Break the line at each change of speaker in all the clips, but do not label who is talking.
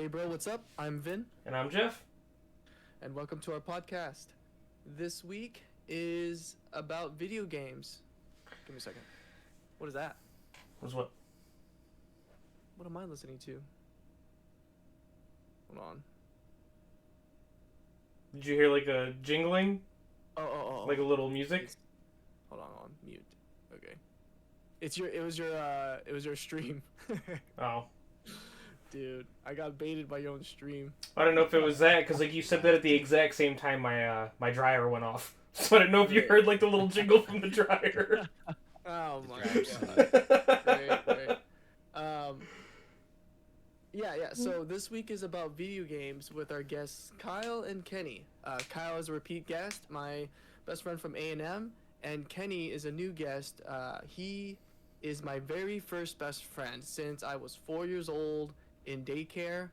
bro, what's up? I'm Vin,
And I'm Jeff.
and welcome to our podcast. This week is about video games. Give me a second. What is that?
Was what?
What am I listening to? Hold on.
Did you hear like a jingling?
Oh.
Like a little music?
Hold on. Mute. Okay. It was your stream.
Oh.
Dude, I got baited by your own stream.
I don't know if it was that, because like you said that at the exact same time my dryer went off. So I don't know if you heard like the little jingle from the dryer.
Oh
The
my
dryer's
god. Great. Yeah. So this week is about video games with our guests Kyle and Kenny. Kyle is a repeat guest, my best friend from A&M, and Kenny is a new guest. He is my very first best friend since I was 4 years old in daycare.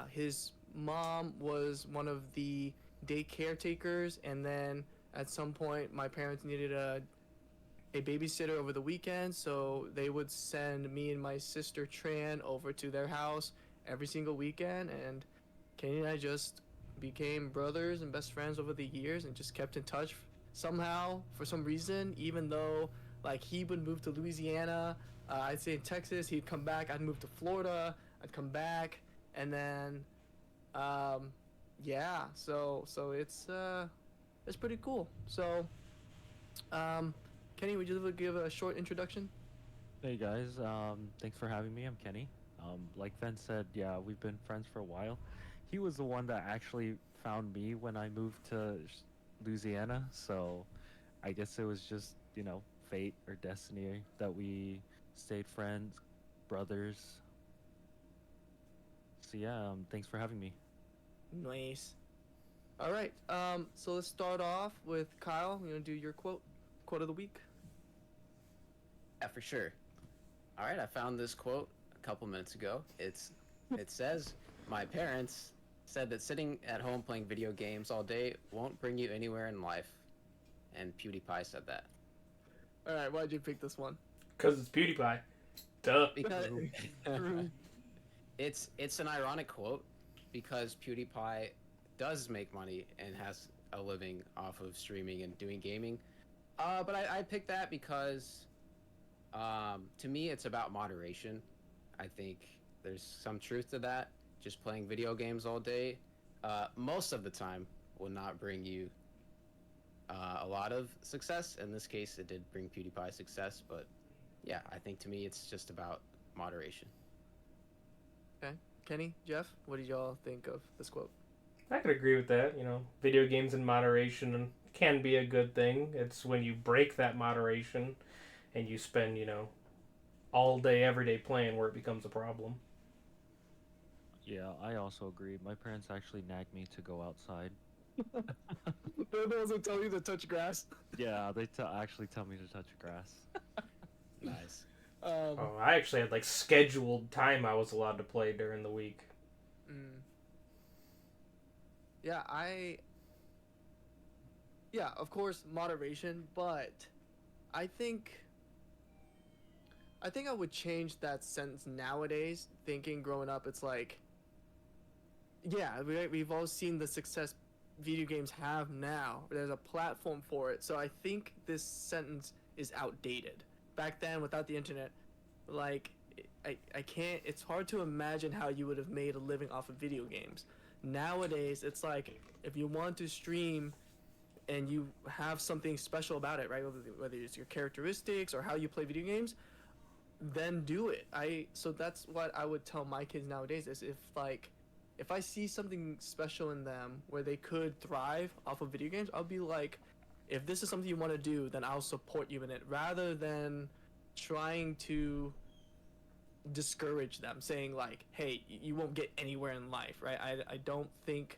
His mom was one of the day caretakers, and then at some point my parents needed a babysitter over the weekend, so they would send me and my sister Tran over to their house every single weekend, and Kenny and I just became brothers and best friends over the years and just kept in touch somehow for some reason, even though like he would move to Louisiana, I'd stay in Texas, he'd come back, I'd move to Florida, I'd come back, and then yeah, so it's pretty cool. So Kenny, would you give a short introduction?
Hey guys, thanks for having me. I'm Kenny. Like Ven said, yeah, we've been friends for a while. He was the one that actually found me when I moved to Louisiana, so I guess it was just, fate or destiny that we stayed friends, brothers. So yeah, thanks for having me.
Nice. All right. So let's start off with Kyle. You want to do your quote of the week?
Yeah, for sure. All right, I found this quote a couple minutes ago. It says, "My parents said that sitting at home playing video games all day won't bring you anywhere in life." And PewDiePie said that.
All right. Why'd you pick this one?
Because it's PewDiePie. Duh.
Because it's an ironic quote because PewDiePie does make money and has a living off of streaming and doing gaming. But I picked that because to me, it's about moderation. I think there's some truth to that. Just playing video games all day, most of the time, will not bring you a lot of success. In this case, it did bring PewDiePie success, but yeah, I think to me, it's just about moderation.
Okay. Kenny, Jeff, what did y'all think of this quote?
I could agree with that. Video games in moderation can be a good thing. It's when you break that moderation and you spend, all day, every day playing where it becomes a problem.
Yeah, I also agree. My parents actually nagged me to go outside.
They're the ones who tell you to touch grass.
Yeah, they actually tell me to touch grass.
Nice.
Oh, I actually had like scheduled time I was allowed to play during the week.
Mm. Yeah, yeah, of course, moderation, but I think I would change that sentence nowadays. Thinking growing up, it's like, yeah, we've all seen the success video games have now. There's a platform for it. So I think this sentence is outdated. Back then, without the internet, like, I can't, it's hard to imagine how you would have made a living off of video games. Nowadays, it's like, if you want to stream and you have something special about it, right? Whether it's your characteristics or how you play video games, then do it. So that's what I would tell my kids nowadays is if I see something special in them where they could thrive off of video games, I'll be like, if this is something you want to do, then I'll support you in it rather than trying to discourage them, saying like, hey, you won't get anywhere in life, right? I don't think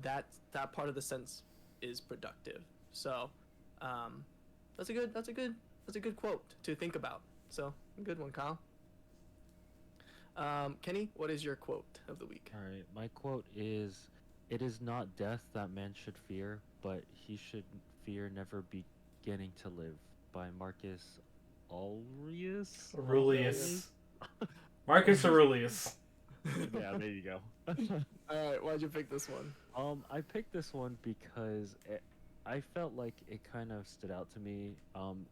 that part of the sentence is productive. So that's a good quote to think about. So good one, Kyle. Kenny, what is your quote of the week?
All right, my quote is, "It is not death that man should fear, but he should fear never beginning to live," by Marcus Aurelius.
Aurelius. Marcus Aurelius.
Yeah, there you go.
All right, why'd you pick this one?
I picked this one because I felt like it kind of stood out to me,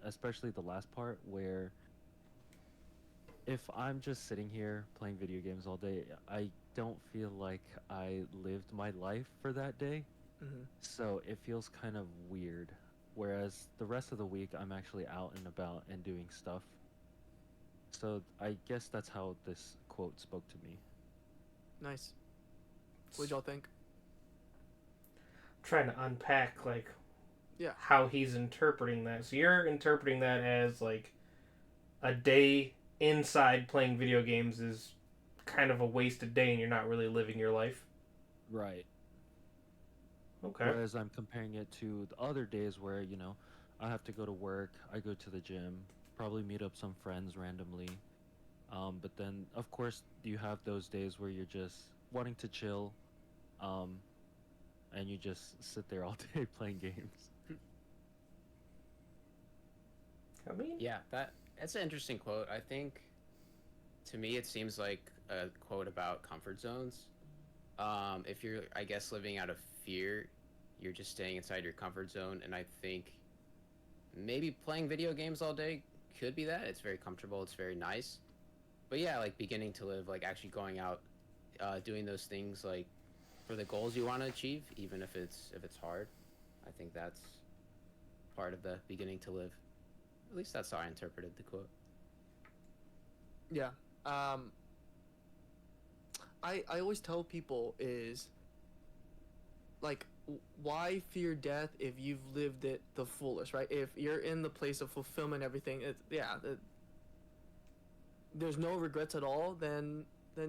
especially the last part where if I'm just sitting here playing video games all day, I don't feel like I lived my life for that day.
Hmm.
So it feels kind of weird. Whereas the rest of the week, I'm actually out and about and doing stuff. So I guess that's how this quote spoke to me.
Nice. What'd y'all think?
Trying to unpack like
Yeah.
how he's interpreting that. So you're interpreting that as like a day inside playing video games is kind of a wasted day and you're not really living your life.
Right.
Okay.
Whereas I'm comparing it to the other days where, I have to go to work, I go to the gym, probably meet up some friends randomly. But then, of course, you have those days where you're just wanting to chill, um, and you just sit there all day playing games.
I mean,
Yeah, that's an interesting quote. I think, to me, it seems like a quote about comfort zones. If you're, I guess, living out of fear, you're just staying inside your comfort zone, and I think maybe playing video games all day could be that. It's very comfortable. It's very nice. But yeah, like beginning to live, like actually going out, doing those things like for the goals you want to achieve, even if it's hard. I think that's part of the beginning to live. At least that's how I interpreted the quote.
Yeah. I always tell people is like why fear death if you've lived it the fullest, right? If you're in the place of fulfillment, everything, there's no regrets at all, then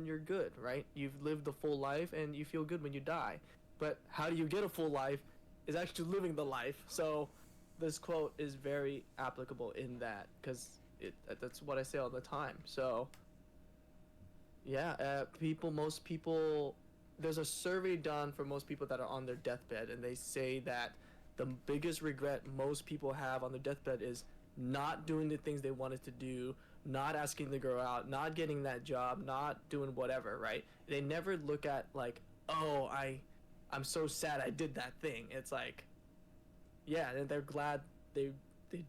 you're good, right? You've lived the full life and you feel good when you die. But how do you get a full life is actually living the life. So this quote is very applicable in that because that's what I say all the time. So yeah, most people, there's a survey done for most people that are on their deathbed, and they say that the biggest regret most people have on their deathbed is not doing the things they wanted to do, not asking the girl out, not getting that job, not doing whatever, right? They never look at like, oh, I'm so sad I did that thing. It's like, yeah, they're glad they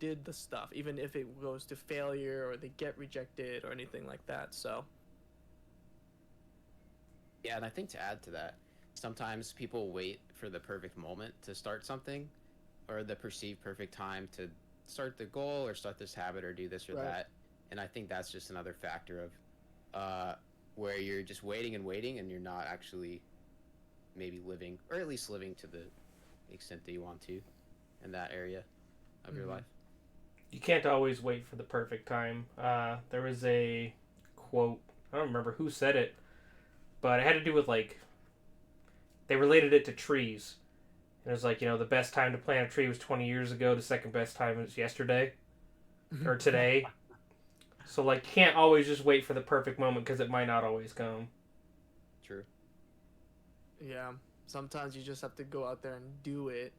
did the stuff, even if it goes to failure or they get rejected or anything like that. So
Yeah, and I think to add to that, sometimes people wait for the perfect moment to start something, or the perceived perfect time to start the goal or start this habit or do this or
Right.
that. And I think that's just another factor of where you're just waiting and you're not actually maybe living, or at least living to the extent that you want to in that area of your
Mhm.
life.
you can't always wait for the perfect time. There was a quote, I don't remember who said it, but it had to do with like, they related it to trees. And it was like, the best time to plant a tree was 20 years ago, the second best time was yesterday or today. So, like, you can't always just wait for the perfect moment because it might not always come.
True.
Yeah, sometimes you just have to go out there and do it.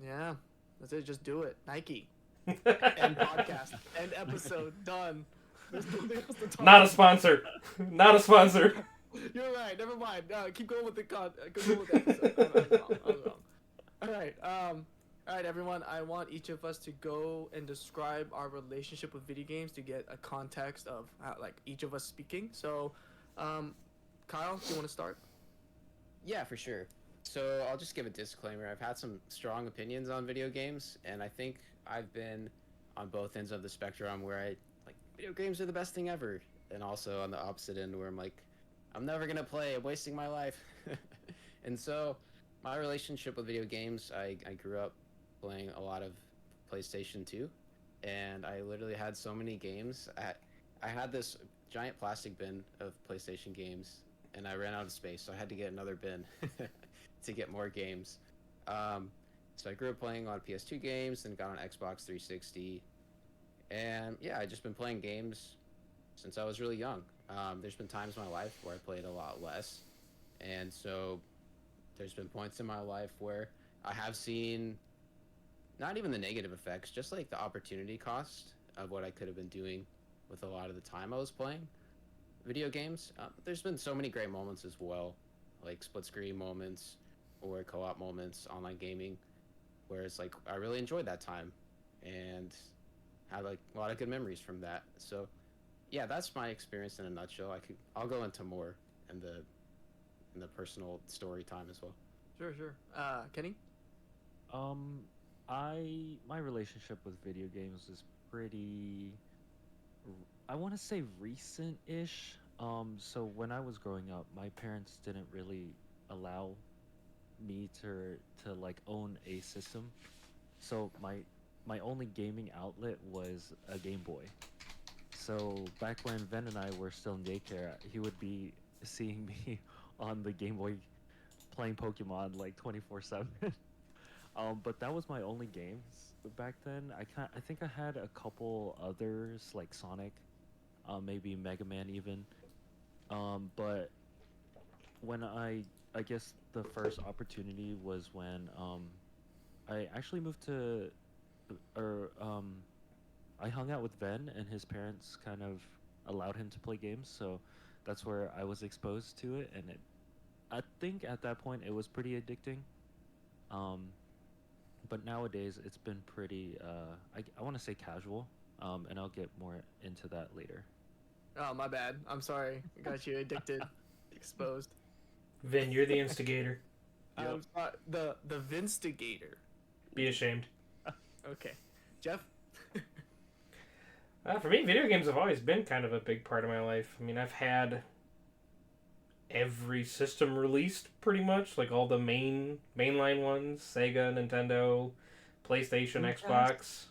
Yeah, that's it. Just do it. Nike. End podcast. End episode. Done. There's nothing else to talk
Not a
about.
sponsor. Not a sponsor.
You're right. Never mind. Keep going with the keep going with the episode. I was wrong. I was wrong. All right. All right, everyone. I want each of us to go and describe our relationship with video games to get a context of how, like each of us speaking. So, Kyle, do you want to start?
Yeah, for sure. So I'll just give a disclaimer. I've had some strong opinions on video games, and I think I've been on both ends of the spectrum where I like video games are the best thing ever, and also on the opposite end where I'm like, I'm never gonna play. I'm wasting my life. And so my relationship with video games, I grew up playing a lot of PlayStation 2, and I literally had so many games. I had this giant plastic bin of PlayStation games, and I ran out of space, so I had to get another bin to get more games. So I grew up playing a lot of PS2 games, then got on Xbox 360, and yeah, I just been playing games since I was really young. There's been times in my life where I played a lot less, and so there's been points in my life where I have seen not even the negative effects, just like the opportunity cost of what I could have been doing with a lot of the time I was playing. video games. There's been so many great moments as well, like split screen moments or co-op moments, online gaming, where it's like I really enjoyed that time, and had like a lot of good memories from that. So, yeah, that's my experience in a nutshell. I'll go into more in the personal story time as well.
Sure. Kenny?
Um, my relationship with video games is pretty, I want to say recent-ish. So when I was growing up, my parents didn't really allow me to like own a system. So my only gaming outlet was a Game Boy. So back when Ven and I were still in daycare, he would be seeing me on the Game Boy playing Pokemon like 24/7. But that was my only games back then. I think I had a couple others like Sonic, maybe Mega Man even. But when I guess the first opportunity was when I actually moved to or I hung out with Ven and his parents kind of allowed him to play games, so that's where I was exposed to it, and I think at that point it was pretty addicting. Um, but nowadays it's been pretty I want to say casual, and I'll get more into that later.
Oh, my bad. I'm sorry. I got you addicted, exposed.
Vin, you're the instigator.
Yep.
The Vinstigator.
Be ashamed.
Okay, Jeff.
For me, video games have always been kind of a big part of my life. I mean, I've had every system released pretty much, like all the mainline ones: Sega, Nintendo, PlayStation,
Dreamcast?
Xbox.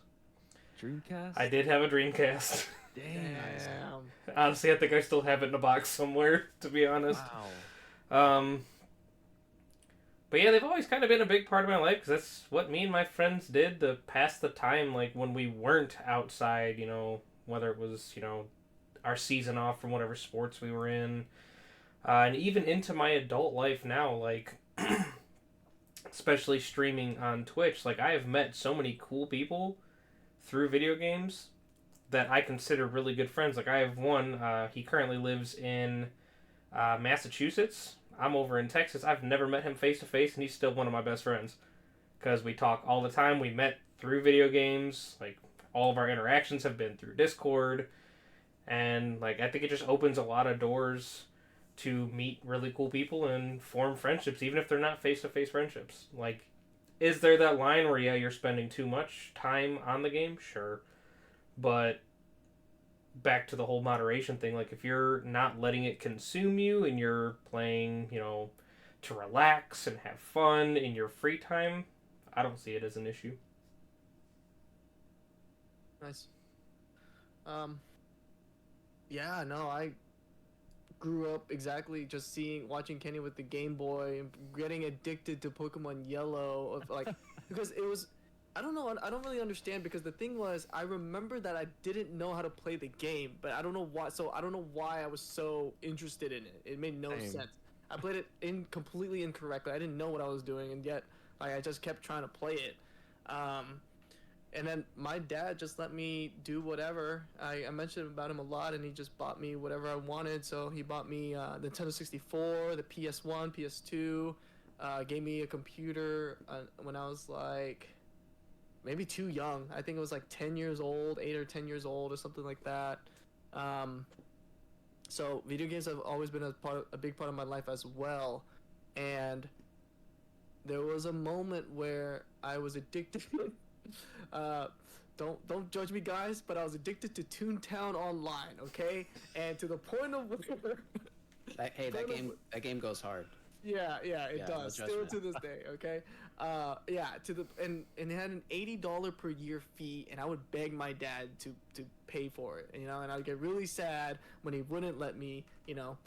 Dreamcast.
I did have a Dreamcast.
Damn.
Honestly, I think I still have it in a box somewhere, to be honest.
Wow.
But yeah, they've always kind of been a big part of my life because that's what me and my friends did to pass the time, like when we weren't outside, you know, whether it was, you know, our season off from whatever sports we were in. And even into my adult life now, like, especially streaming on Twitch, like, I have met so many cool people through video games that I consider really good friends. Like, I have one, he currently lives in Massachusetts. I'm over in Texas. I've never met him face to face, and he's still one of my best friends. Because we talk all the time. We met through video games. Like, all of our interactions have been through Discord. And, like, I think it just opens a lot of doors to meet really cool people and form friendships, even if they're not face-to-face friendships. Like, is there that line where, yeah, you're spending too much time on the game? Sure. But back to the whole moderation thing, like, if you're not letting it consume you and you're playing, you know, to relax and have fun in your free time, I don't see it as an issue.
Nice. Yeah, no, I grew up exactly just watching Kenny with the Game Boy and getting addicted to Pokemon Yellow, of like, because it was, I don't know, I don't really understand, because the thing was, I remember that I didn't know how to play the game, but I don't know why, so I don't know why I was so interested in it. It made no
Same.
sense. I played it completely incorrectly. I didn't know what I was doing, and yet, like, I just kept trying to play it. And then my dad just let me do whatever. I mentioned about him a lot, and he just bought me whatever I wanted. So he bought me the Nintendo 64, the PS1, PS2, gave me a computer when I was like maybe too young. I think it was like 10 years old, 8 or 10 years old or something like that. So video games have always been a big part of my life as well. And there was a moment where I was addicted. Don't judge me, guys, but I was addicted to Toontown Online, okay? And to the point of
That game goes hard.
yeah, it
Yeah, no
does. Still
judgment.
to this day, okay? Yeah, and it had an $80 per year fee, and I would beg my dad to pay for it, you know, and I'd get really sad when he wouldn't let me, you know.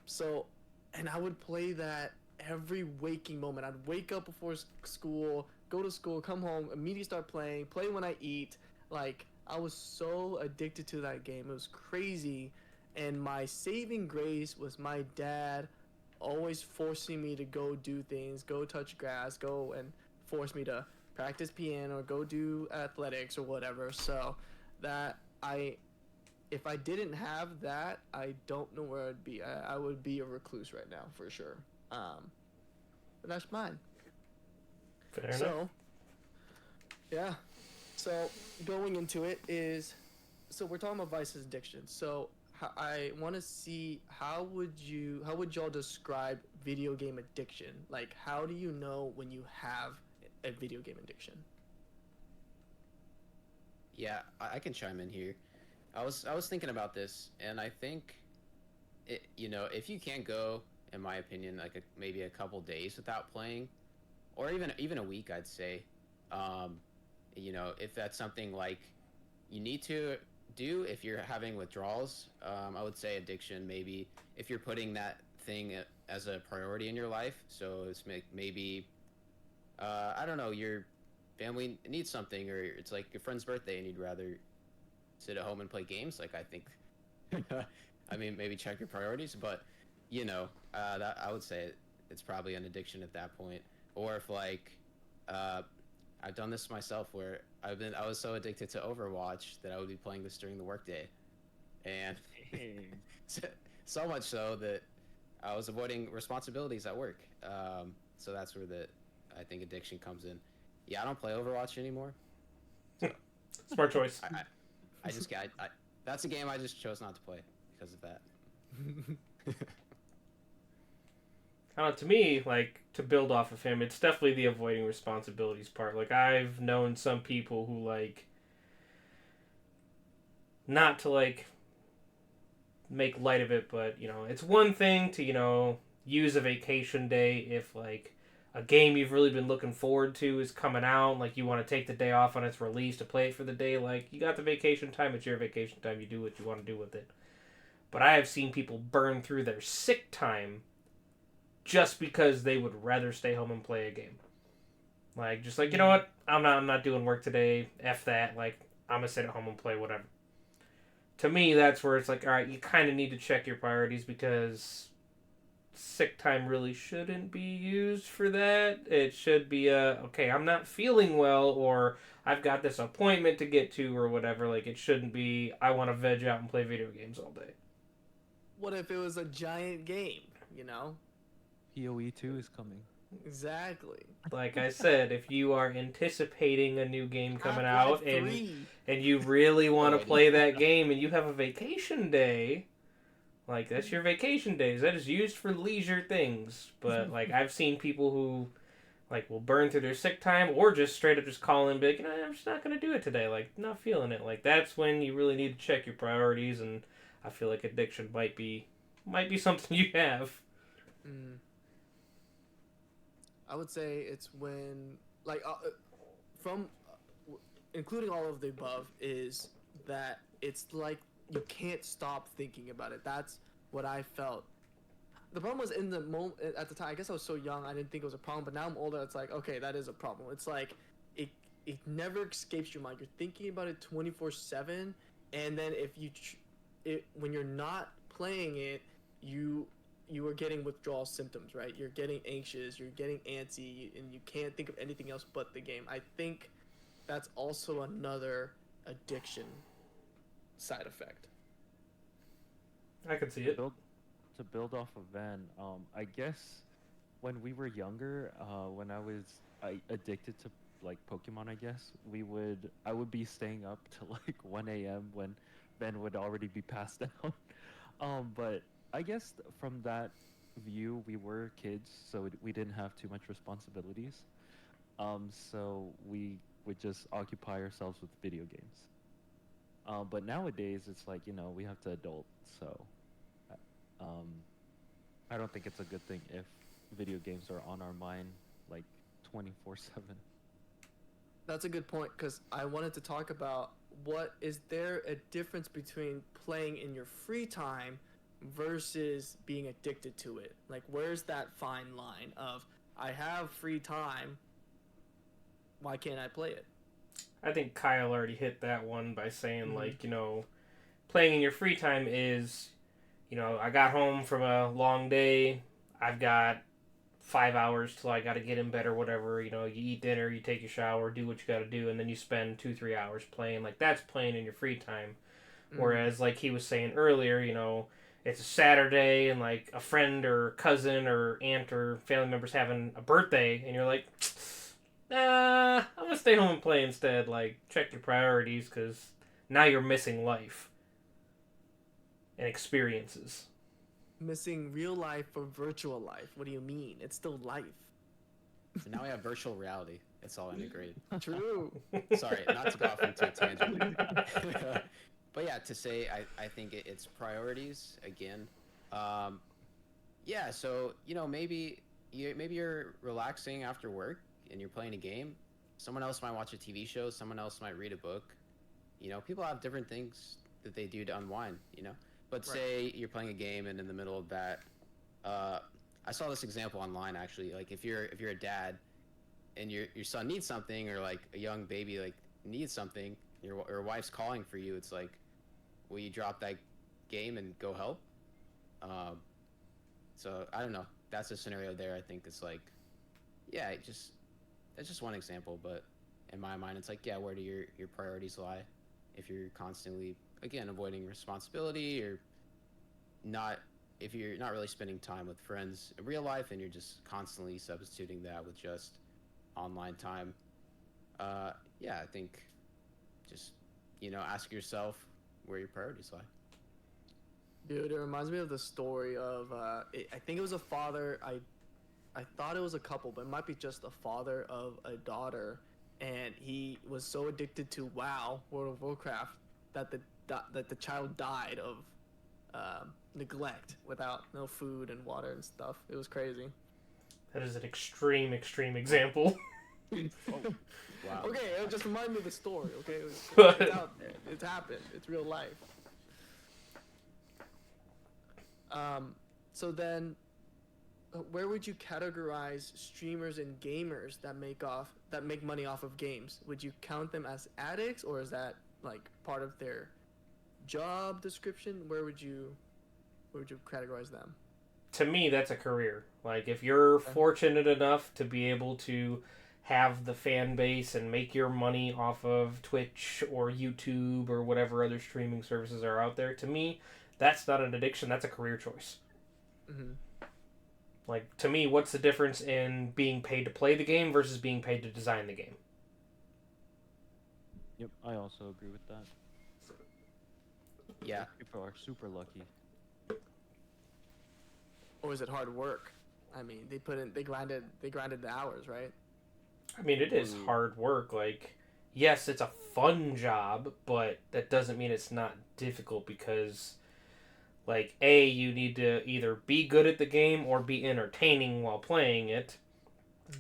So, and I would play that every waking moment. I'd wake up before school, go to school, come home, immediately start playing, play when I eat. Like, I was so addicted to that game. It was crazy. And my saving grace was my dad always forcing me to go do things, go touch grass, go and force me to practice piano or go do athletics or whatever. So that if I didn't have that, I don't know where I'd be. I would be a recluse right now for sure. But that's mine.
Fair enough.
So, yeah. So going into it is, so we're talking about vices addiction. So I want to see how would y'all describe video game addiction? Like, how do you know when you have a video game addiction?
Yeah, I can chime in here. I was thinking about this, and I think, if you can't go, in my opinion, like maybe a couple days without playing, or even a week, I'd say, if that's something like you need to do if you're having withdrawals, I would say addiction maybe if you're putting that thing as a priority in your life. So it's maybe, I don't know, your family needs something, or it's like your friend's birthday and you'd rather sit at home and play games. Like, I think, I mean, maybe check your priorities, but that I would say it's probably an addiction at that point. Or if I've done this myself where I was so addicted to Overwatch that I would be playing this during the workday, and so much so that I was avoiding responsibilities at work. So that's where I think addiction comes in. Yeah, I don't play Overwatch anymore. So
Smart choice.
I just got that's a game I just chose not to play because of that.
I don't know, to me, like, to build off of him, it's definitely the avoiding responsibilities part. Like, I've known some people who, like, not to, like, make light of it, but, it's one thing to, use a vacation day if, like, a game you've really been looking forward to is coming out, like, you want to take the day off on its release to play it for the day. Like, you got the vacation time, it's your vacation time, you do what you want to do with it. But I have seen people burn through their sick time just because they would rather stay home and play a game. Like, just like, you know what? I'm not doing work today. F that. Like, I'm gonna sit at home and play whatever. To me, that's where it's like, all right, you kind of need to check your priorities, because sick time really shouldn't be used for that. It should be okay, I'm not feeling well, or I've got this appointment to get to, or whatever. Like, it shouldn't be, I want to veg out and play video games all day.
What if it was a giant game,
PoE 2 is coming.
Exactly.
Like I said, if you are anticipating a new game coming
Half-Life
out and
3.
you really want to
Already.
play that game and you have a vacation day, like, that's your vacation days. That is used for leisure things. But, like, I've seen people who, like, will burn through their sick time, or just straight up just call in and be like, I'm just not going to do it today. Like, not feeling it. Like, that's when you really need to check your priorities, and I feel like addiction might be something you have.
I would say it's when, like, including all of the above, is that it's like you can't stop thinking about it. That's what I felt. The problem was in the moment, at the time, I guess I was so young, I didn't think it was a problem, but now I'm older, it's like, okay, that is a problem. It's like, it never escapes your mind. You're thinking about it 24/7, and then if when you're not playing it, you are getting withdrawal symptoms, right? You're getting anxious, you're getting antsy, and you can't think of anything else but the game. I think that's also another addiction side effect.
I can see it.
To build off of Van, I guess when we were younger, when I was addicted to, like, Pokemon, I guess I would be staying up till like 1 a.m. when Ben would already be passed out. But I guess from that view, we were kids, so we didn't have too much responsibilities. So we would just occupy ourselves with video games. But nowadays, it's like, we have to adult, so I don't think it's a good thing if video games are on our mind, like, 24/7.
That's a good point, because I wanted to talk about, is there a difference between playing in your free time versus being addicted to it? Like, where's that fine line of, I have free time, why can't I play it?
I think Kyle already hit that one by saying, like, playing in your free time is, I got home from a long day, I've got 5 hours till I got to get in bed or whatever. You eat dinner, you take your shower, do what you got to do, and then you spend 2-3 hours playing. Like, that's playing in your free time. Whereas, like he was saying earlier, you know, it's a Saturday and like a friend or cousin or aunt or family member's having a birthday, and you're like, nah, I'm gonna stay home and play instead. Like, check your priorities, because now you're missing life and experiences.
Missing real life for virtual life. What do you mean? It's still life.
So now we have virtual reality. It's all integrated.
True.
Sorry, not to go off into a tangent. But yeah, to say I think it's priorities again. Yeah, so maybe you're relaxing after work and you're playing a game. Someone else might watch a TV show. Someone else might read a book. People have different things that they do to unwind. But say you're playing a game and in the middle of that, I saw this example online actually. Like if you're a dad and your son needs something, or like a young baby like needs something, your wife's calling for you, it's like, will you drop that game and go help? So I don't know. That's a scenario there. I think it's like, yeah, it's just one example, but in my mind, it's like, yeah, where do your priorities lie? If you're constantly, again, avoiding responsibility, or if you're not really spending time with friends in real life and you're just constantly substituting that with just online time, yeah, I think just, ask yourself where your priorities lie.
Dude, it reminds me of the story of, I think it was a father, I thought it was a couple, but it might be just a father of a daughter, and he was so addicted to WoW, World of Warcraft, that the child died of neglect, without no food and water and stuff. It was crazy.
That is an extreme example.
Wow.
Okay, it just reminded me of the story, okay? It's out there. It's happened. It's real life. So then, where would you categorize streamers and gamers that make money off of games? Would you count them as addicts, or is that like part of their job description? Where would you categorize them?
To me, that's a career. Like, if you're fortunate enough to be able to have the fan base and make your money off of Twitch or YouTube or whatever other streaming services are out there, to me, that's not an addiction. That's a career choice.
Mm-hmm.
Like, to me, what's the difference in being paid to play the game versus being paid to design the game?
Yep, I also agree with that.
Yeah.
People are super lucky.
Or is it hard work? I mean, they grinded the hours, right?
I mean, it is hard work. Like, yes, it's a fun job, but that doesn't mean it's not difficult, because, like, A, you need to either be good at the game or be entertaining while playing it.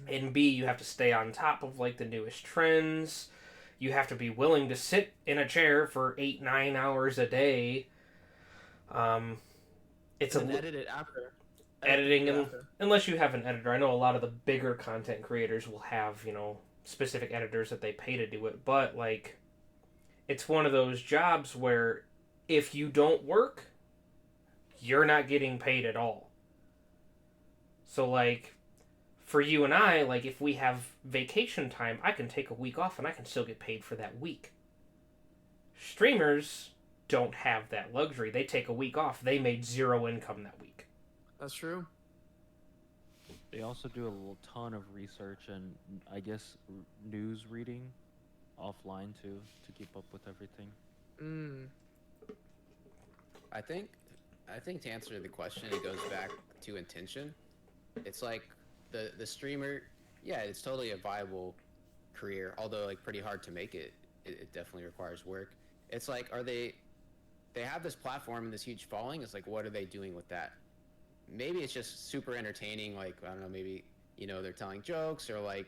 And B, you have to stay on top of, like, the newest trends. You have to be willing to sit in a chair for 8-9 hours a day. It's
and edit it after.
Editing, and unless you have an editor. I know a lot of the bigger content creators will have, specific editors that they pay to do it, but, like, it's one of those jobs where if you don't work, you're not getting paid at all. So, like, for you and I, like, if we have vacation time, I can take a week off and I can still get paid for that week. Streamers don't have that luxury. They take a week off. They made zero income that week.
That's true.
They also do a ton of research and, I guess, news reading offline too, to keep up with everything.
I think to answer the question, it goes back to intention. It's like the streamer, yeah, it's totally a viable career, although like pretty hard to make it. It definitely requires work. It's like, they have this platform and this huge following. It's like, what are they doing with that? Maybe it's just super entertaining, like, I don't know, maybe, they're telling jokes, or like,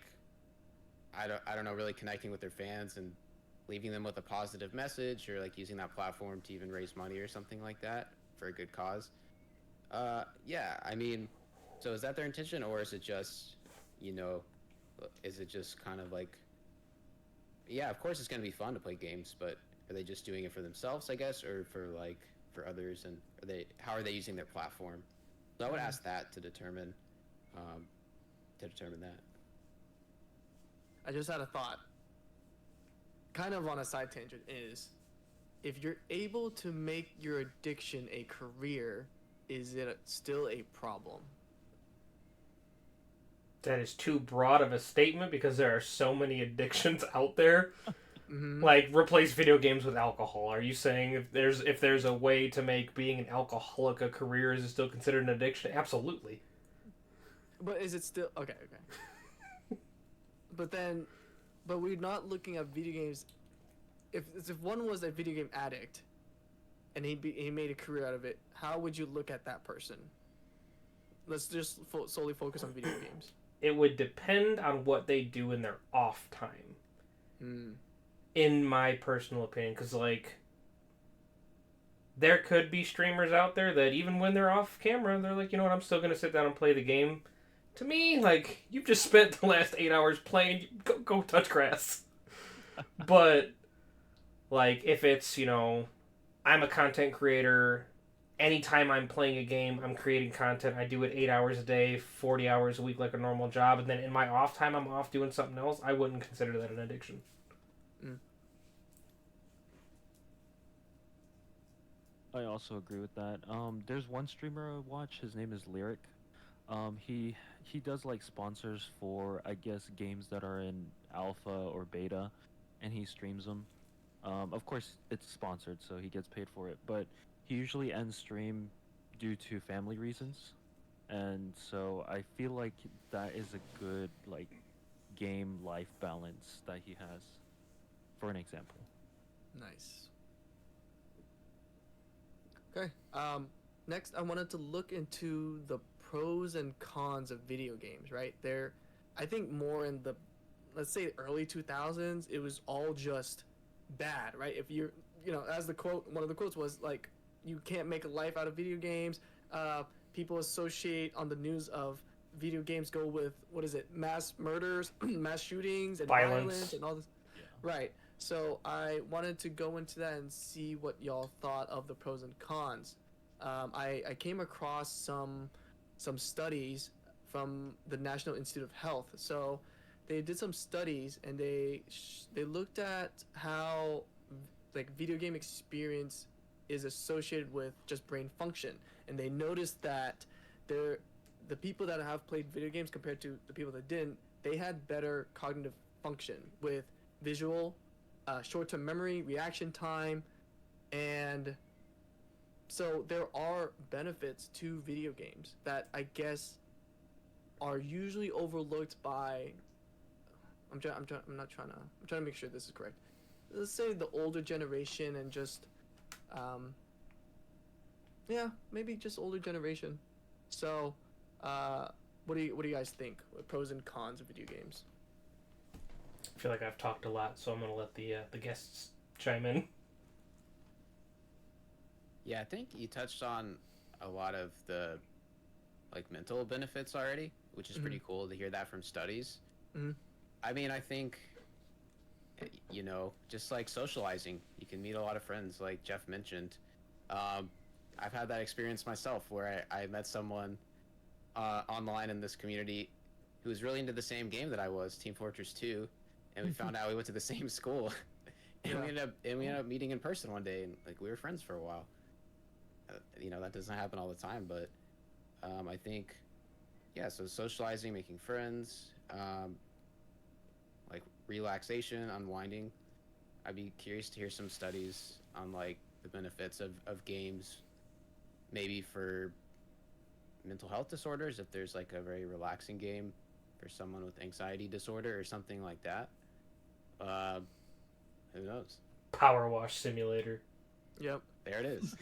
I don't know, really connecting with their fans and leaving them with a positive message, or like using that platform to even raise money or something like that for a good cause. Yeah, I mean, so is that their intention, or is it just, kind of like, yeah, of course it's going to be fun to play games, but are they just doing it for themselves, I guess, or for others, and how are they using their platform? So I would ask that to determine that.
I just had a thought, kind of on a side tangent, is if you're able to make your addiction a career, is it still a problem?
That is too broad of a statement because there are so many addictions out there.
Mm-hmm.
Like, replace video games with alcohol. Are you saying if there's a way to make being an alcoholic a career, is it still considered an addiction? Absolutely.
But is it still okay? Okay. But we're not looking at video games. If one was a video game addict, and he made a career out of it, how would you look at that person? Let's just solely focus on video games.
It would depend on what they do in their off time.
Mm.
In my personal opinion, because like there could be streamers out there that even when they're off camera, they're like, you know what, I'm still gonna sit down and play the game. To me, like, you've just spent the last 8 hours playing, go touch grass. But like, if it's, I'm a content creator, anytime I'm playing a game, I'm creating content. I do it 8 hours a day, 40 hours a week, like a normal job, and then in my off time I'm off doing something else. I wouldn't consider that an addiction.
I also agree with that. There's one streamer I watch. His name is Lyric. He does like sponsors for, I guess, games that are in alpha or beta, and he streams them. Of course, it's sponsored, so he gets paid for it. But he usually ends stream due to family reasons, and so I feel like that is a good like game life balance that he has. For an example.
Nice. Okay. Next, I wanted to look into the pros and cons of video games. Right there, I think more in the, let's say, early 2000s, it was all just bad. Right? If you're, as the quote, one of the quotes was like, you can't make a life out of video games. People associate on the news of video games go with, what is it, mass murders, mass shootings, and violence and all this.
Yeah.
Right. So I wanted to go into that and see what y'all thought of the pros and cons. I came across some studies from the National Institute of Health. So they did some studies and they looked at how like video game experience is associated with just brain function, and they noticed that the people that have played video games compared to the people that didn't, they had better cognitive function with visual, short-term memory, reaction time, and so there are benefits to video games that I guess are usually overlooked by. I'm trying to make sure this is correct. Let's say the older generation and just, maybe just older generation. So, what do you guys think? What pros and cons of video games?
I feel like I've talked a lot, so I'm gonna let the guests chime in.
Yeah, I think you touched on a lot of the like mental benefits already, which is pretty cool to hear that from studies.
Mhm.
I mean, I think just like socializing, you can meet a lot of friends, like Jeff mentioned. I've had that experience myself where I met someone online in this community who was really into the same game that I was, Team Fortress 2, and we found out we went to the same school, and
Yeah.
we ended up meeting in person one day, and like we were friends for a while. That doesn't happen all the time, but I think, yeah. So socializing, making friends, like relaxation, unwinding. I'd be curious to hear some studies on like the benefits of games, maybe for mental health disorders, if there's like a very relaxing game for someone with anxiety disorder or something like that. Who knows?
Power Wash Simulator.
Yep.
There it is.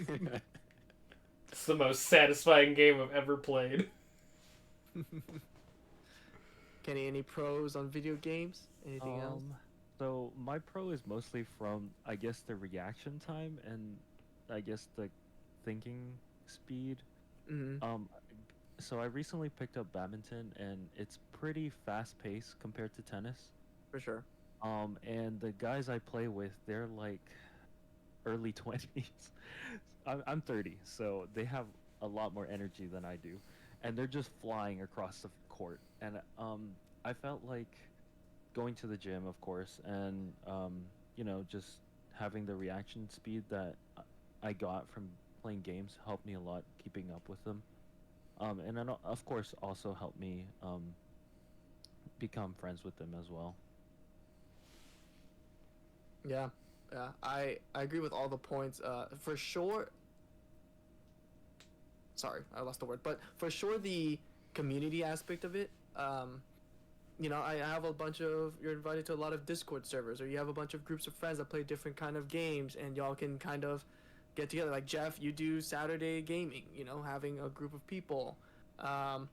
It's the most satisfying game I've ever played.
Kenny, any pros on video games? Anything else?
So my pro is mostly from, I guess, the reaction time and I guess the thinking speed.
Mm-hmm.
So I recently picked up badminton and it's pretty fast paced compared to tennis.
For sure.
And the guys I play with, they're like early 20s. I'm 30, so they have a lot more energy than I do, and they're just flying across the court. And I felt like going to the gym, of course, and just having the reaction speed that I got from playing games helped me a lot keeping up with them. And then of course also helped me become friends with them as well.
Yeah, yeah. I agree with all the points. For sure. Sorry, I lost the word. But for sure, the community aspect of it. You know, I have a bunch of. You're invited to a lot of Discord servers, or you have a bunch of groups of friends that play different kind of games, and y'all can kind of get together. Like Jeff, you do Saturday gaming. You know, having a group of people. I'm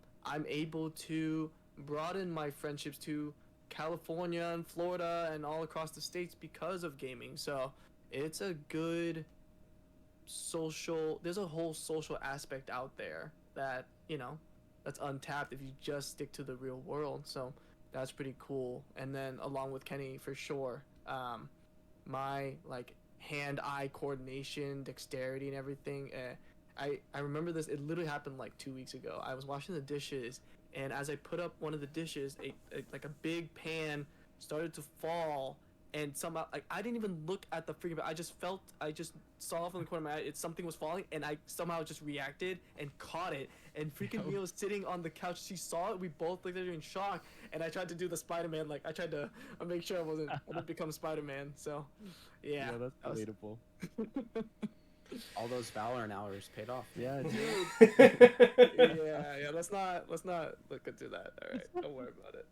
able to broaden my friendships to California and Florida and all across the states because of gaming. So it's a good social. There's a whole social aspect out there that that's untapped if you just stick to the real world. So that's pretty cool. And then along with Kenny, for sure, my like hand-eye coordination, dexterity, and everything. I remember this. It literally happened like 2 weeks ago. I was washing the dishes, and as I put up one of the dishes, like a big pan started to fall, and somehow like I didn't even look at the freaking. I just saw from the corner of my eye something was falling, and I somehow just reacted and caught it. And freaking Mia was sitting on the couch. She saw it. We both looked at her in shock, and I tried to do the Spider-Man. Like I tried to make sure I didn't become Spider-Man. So, yeah,
that's
that was-
relatable.
All those Valorant hours paid off.
Yeah, dude.
yeah. Let's not look into that. All right, don't worry about it.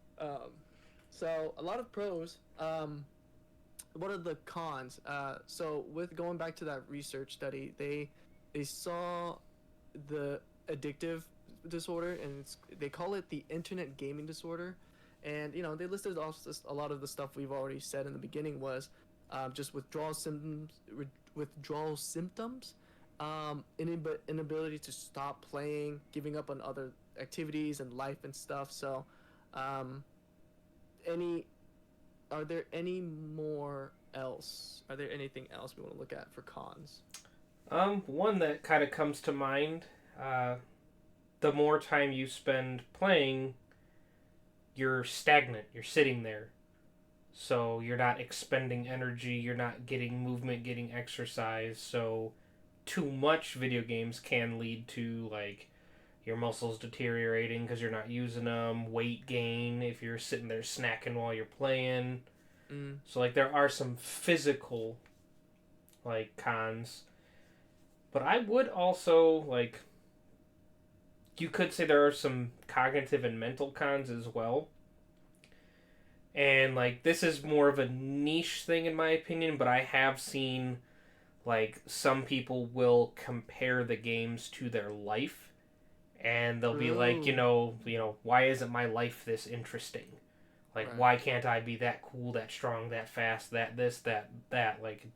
So a lot of pros. What are the cons? So with going back to that research study, they saw the addictive disorder, and they call it the internet gaming disorder. And they listed off a lot of the stuff we've already said in the beginning was just withdrawal symptoms, inability to stop playing, giving up on other activities and life and stuff. So, are there any more else? Are there anything else we want to look at for cons?
One that kind of comes to mind, the more time you spend playing, you're stagnant, you're sitting there. So you're not expending energy, you're not getting movement, getting exercise. So too much video games can lead to like your muscles deteriorating because you're not using them, weight gain if you're sitting there snacking while you're playing. So like there are some physical like cons. But I would also like you could say there are some cognitive and mental cons as well. And like this is more of a niche thing in my opinion, but I have seen like some people will compare the games to their life, and they'll be like, why isn't my life this interesting? Like,
Right.
why can't I be that cool, that strong, that fast, that this, that like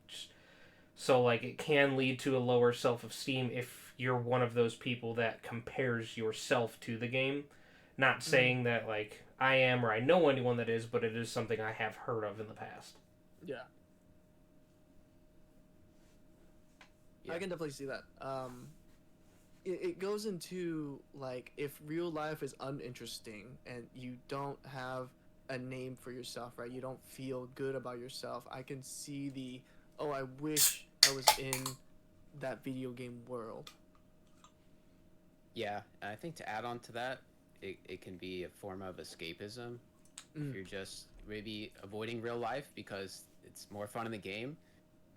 so like it can lead to a lower self-esteem if you're one of those people that compares yourself to the game. Not saying that like I am or I know anyone that is, but it is something I have heard of in the past.
Yeah. I can definitely see that. It goes into like if real life is uninteresting and you don't have a name for yourself, right? You don't feel good about yourself. I can see I wish I was in that video game world.
Yeah, and I think to add on to that, it can be a form of escapism. If you're just maybe avoiding real life because it's more fun in the game.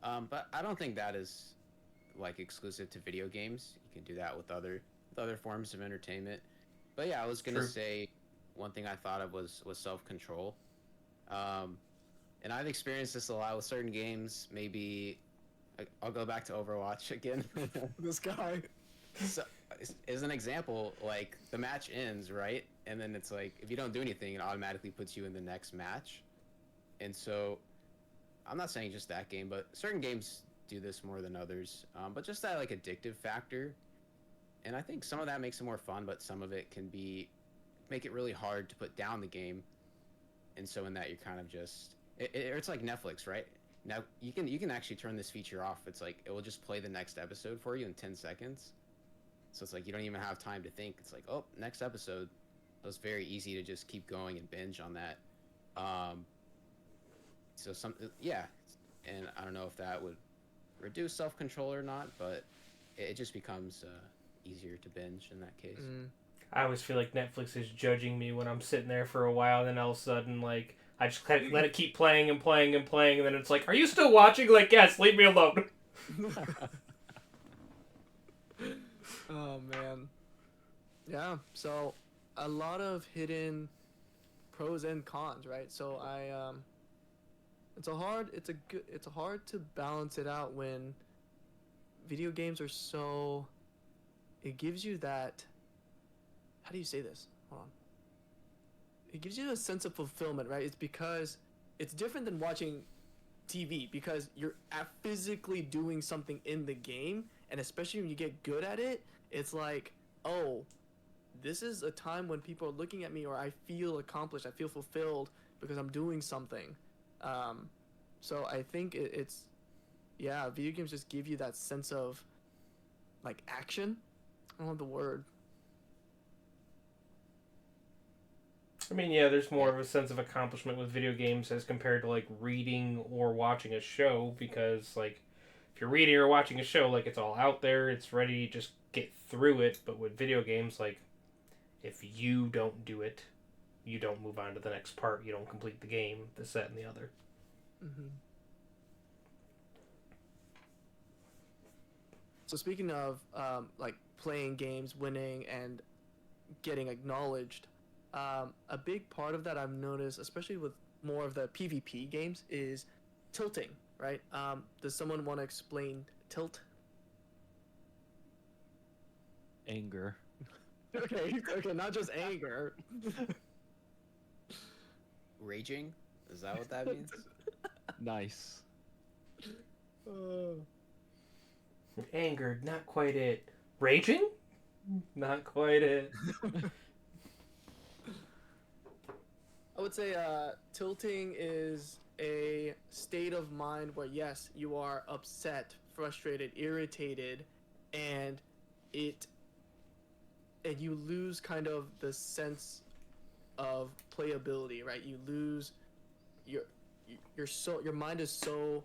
But I don't think that is like exclusive to video games. You can do that with other forms of entertainment. But yeah, I was gonna
True.
say one thing I thought of was self-control. And I've experienced this a lot with certain games. Maybe I'll go back to Overwatch again.
This guy.
So, as an example, like the match ends, right? And then it's like if you don't do anything, it automatically puts you in the next match. And so, I'm not saying just that game, but certain games do this more than others. But just that like addictive factor, and I think some of that makes it more fun, but some of it can make it really hard to put down the game. And so in that you're kind of just it's like Netflix, right? Now you can actually turn this feature off. It's like it will just play the next episode for you in 10 seconds. So it's like you don't even have time to think. It's like, oh, next episode. So it's very easy to just keep going and binge on that. So and I don't know if that would reduce self-control or not, but it just becomes easier to binge in that case.
I always feel like Netflix is judging me when I'm sitting there for a while, and then all of a sudden, like, I just let it keep playing and playing and playing, and then it's like, are you still watching? Like, yes, leave me alone.
Oh man. Yeah. So a lot of hidden pros and cons, right? So it's hard to balance it out when video games are so, it gives you that, how do you say this? Hold on. It gives you a sense of fulfillment, right? It's because it's different than watching TV, because you're physically doing something in the game, and especially when you get good at it, it's like, oh, this is a time when people are looking at me, or I feel accomplished, I feel fulfilled because I'm doing something. So I think yeah, video games just give you that sense of like action. I don't know the word.
I mean, yeah, there's more of a sense of accomplishment with video games as compared to, like, reading or watching a show, because, like, if you're reading or watching a show, like, it's all out there, it's ready, just get through it, but with video games, like, if you don't do it, you don't move on to the next part, you don't complete the game, this, that, and the other.
Mm-hmm. So speaking of like playing games, winning, and getting acknowledged, a big part of that I've noticed, especially with more of the PvP games, is tilting, right? Does someone want to explain tilt?
Anger.
Okay, not just anger.
Raging? Is that what that means?
Nice.
Angered, not quite it. Raging? Not quite it.
I would say tilting is a state of mind where, yes, you are upset, frustrated, irritated, and you lose kind of the sense of playability, right? You lose your mind is so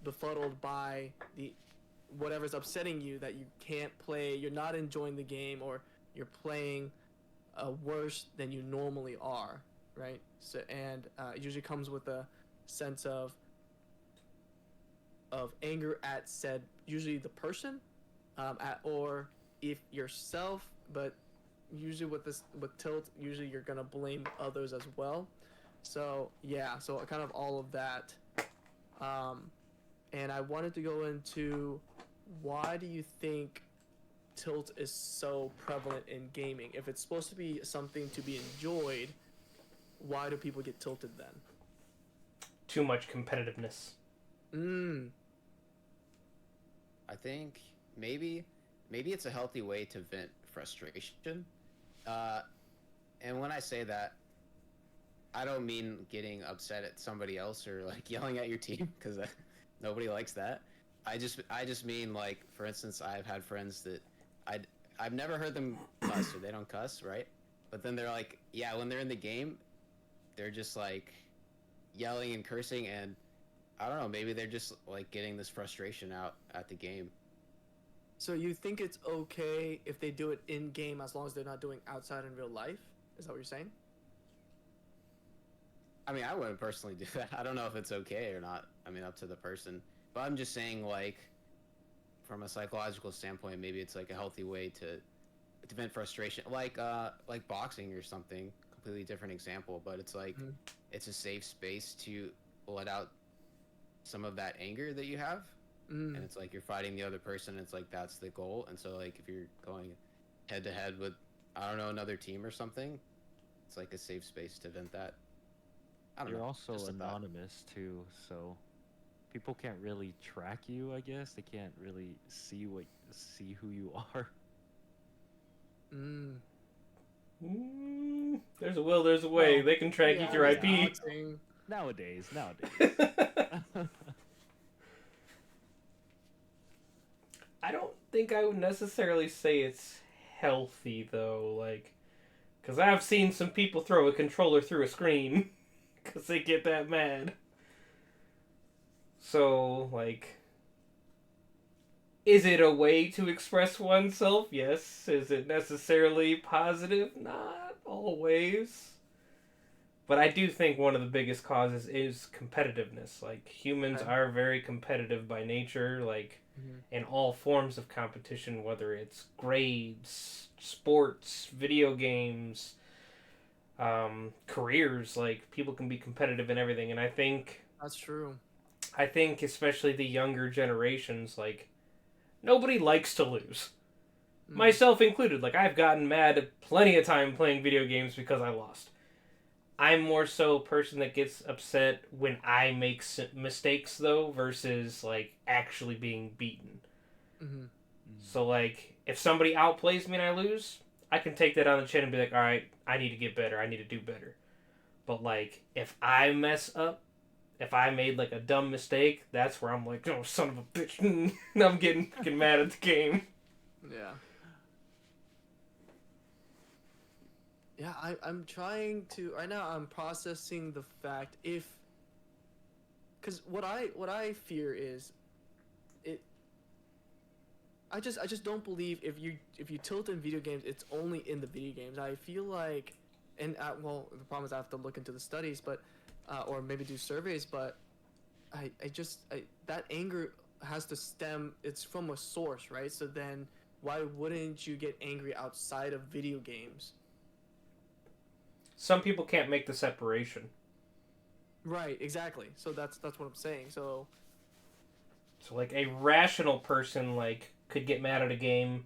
befuddled by whatever's upsetting you that you can't play, you're not enjoying the game, or you're playing worse than you normally are, right? So, and it usually comes with a sense of anger at said, usually the person, or if yourself, but usually with tilt, usually you're gonna blame others as well. So yeah, so kind of all of that. And I wanted to go into, why do you think tilt is so prevalent in gaming? If it's supposed to be something to be enjoyed, why do people get tilted then?
Too much competitiveness.
I think maybe it's a healthy way to vent frustration. And when I say that, I don't mean getting upset at somebody else or like yelling at your team, because nobody likes that. I just mean, like, for instance, I've had friends that I've never heard them cuss, or they don't cuss, right? But then they're like, yeah, when they're in the game, they're just like yelling and cursing, and I don't know, maybe they're just like getting this frustration out at the game.
So you think it's okay if they do it in game as long as they're not doing outside in real life? Is that what you're saying?
I mean, I wouldn't personally do that. I don't know if it's okay or not. I mean, up to the person. But I'm just saying, like, from a psychological standpoint, maybe it's like a healthy way to vent frustration, like boxing or something. Completely different example, but it's like it's a safe space to let out some of that anger that you have, and it's like you're fighting the other person. It's like that's the goal, and so like if you're going head to head with, I don't know, another team or something, it's like a safe space to vent that. I don't know.
You're also
just a thought.
anonymous too, so people can't really track you. I guess they can't really see who you are.
There's a will, there's a way.
Well,
they can track you through IP.
Nowadays.
I don't think I would necessarily say it's healthy, though, like, because I've seen some people throw a controller through a screen because they get that mad. So, like, is it a way to express oneself? Yes. Is it necessarily positive? Not always. But I do think one of the biggest causes is competitiveness. Like, humans
Okay.
are very competitive by nature, like,
Mm-hmm.
in all forms of competition, whether it's grades, sports, video games, careers. Like, people can be competitive in everything. And
That's true.
I think especially the younger generations, like, nobody likes to lose.
Mm.
Myself included. Like, I've gotten mad plenty of time playing video games because I lost. I'm more so a person that gets upset when I make mistakes, though, versus, like, actually being beaten.
Mm-hmm.
So, like, if somebody outplays me and I lose, I can take that on the chin and be like, alright, I need to get better. I need to do better. But, like, if I mess up, if I made, like, a dumb mistake, that's where I'm like, oh, son of a bitch. And I'm getting mad at the game.
Yeah. Yeah, I'm trying to right now. I'm processing the fact if, because what I fear is, it. I just don't believe if you tilt in video games, it's only in the video games. I feel like, and well, the problem is I have to look into the studies, but, or maybe do surveys, but that anger has to stem. It's from a source, right? So then, why wouldn't you get angry outside of video games?
Some people can't make the separation.
Right, exactly. So that's what I'm saying. So
So, like, a rational person, like, could get mad at a game,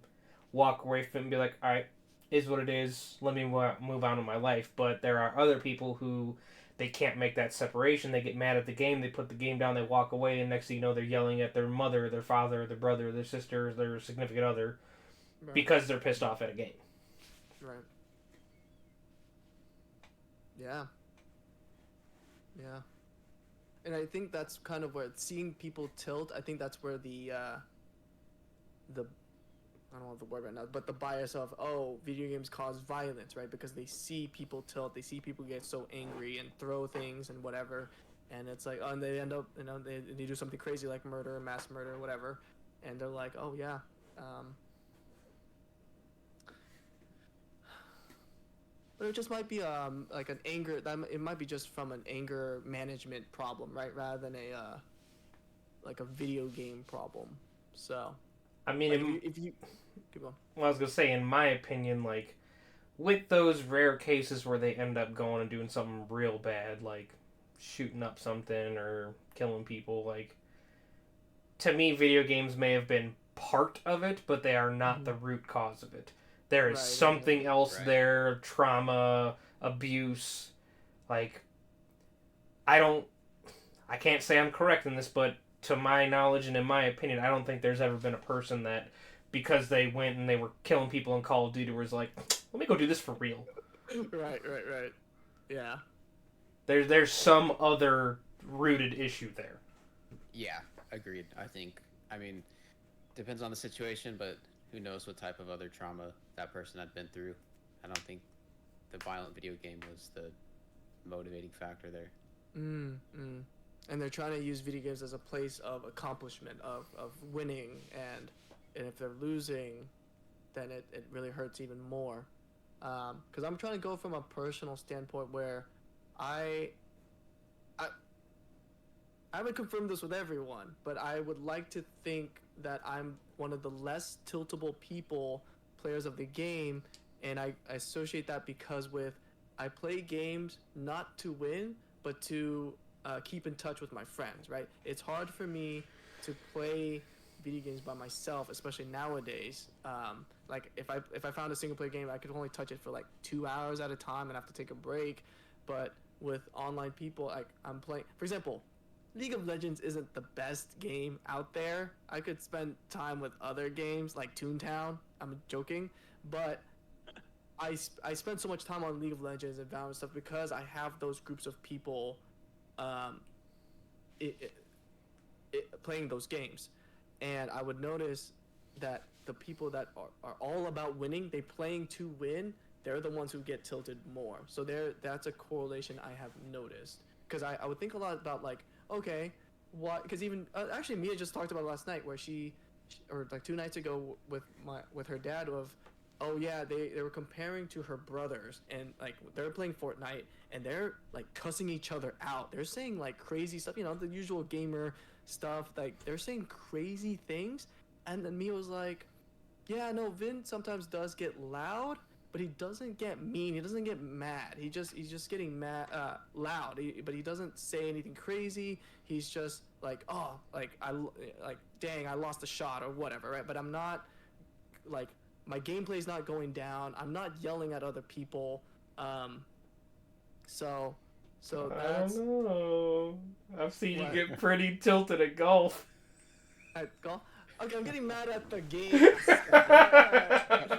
walk away from it, and be like, all right, is what it is. Let me move on with my life. But there are other people who they can't make that separation. They get mad at the game. They put the game down. They walk away, and next thing you know, they're yelling at their mother, their father, their brother, their sister, their significant other
right,
because they're pissed off at a game.
right, yeah, yeah. And I think that's kind of where seeing people tilt. I think that's where the I don't know the word right now, but the bias of, oh, video games cause violence, right? Because they see people tilt, they see people get so angry and throw things and whatever, and it's like, oh, and they end up, they do something crazy like murder, mass murder, whatever, and they're like, oh yeah, um, but it just might be like an anger it might be just from an anger management problem, right? Rather than a like a video game problem. So
I mean,
like if you keep going.
well, I was gonna say, in my opinion, like, with those rare cases where they end up going and doing something real bad, like shooting up something or killing people, like, to me, video games may have been part of it, but they are not the root cause of it. There is
Right.
something else
Right.
there, trauma, abuse. Like, I don't, I can't say I'm correct in this, but to my knowledge and in my opinion, I don't think there's ever been a person that, because they went and they were killing people in Call of Duty, was like, let me go do this for real.
Right. Yeah.
There's some other rooted issue there.
Yeah, agreed. I mean, depends on the situation, but who knows what type of other trauma that person had been through. I don't think the violent video game was the motivating factor there.
Mm. And they're trying to use video games as a place of accomplishment, of winning, and if they're losing, then it really hurts even more. Because I'm trying to go from a personal standpoint where I, I I haven't confirmed this with everyone, but I would like to think that I'm one of the less tiltable players of the game, and I associate that because I play games not to win, but to keep in touch with my friends. Right? It's hard for me to play video games by myself, especially nowadays. Like if I found a single player game, I could only touch it for like 2 hours at a time and have to take a break. But with online people, like I'm playing, for example, League of Legends isn't the best game out there. I could spend time with other games like Toontown. I'm joking, but I spend so much time on League of Legends and Valorant stuff because I have those groups of people, um, it, playing those games, and I would notice that the people that are all about winning, they playing to win. They're the ones who get tilted more. So that's a correlation I have noticed because I would think a lot about like, okay, what? Because even actually, Mia just talked about it last night, where or like 2 nights ago with her dad of, oh yeah, they were comparing to her brothers, and like they're playing Fortnite and they're like cussing each other out. They're saying like crazy stuff, the usual gamer stuff. Like they're saying crazy things, and then Mia was like, yeah, no, Vin sometimes does get loud, but he doesn't get mean. He doesn't get mad. He's just getting mad, loud. But he doesn't say anything crazy. He's just like, oh, like dang, I lost a shot or whatever, right? But I'm not like my gameplay's not going down. I'm not yelling at other people. So that's
I don't know. I've seen
What?
you get pretty tilted at golf.
at golf. Okay, I'm getting mad at the game.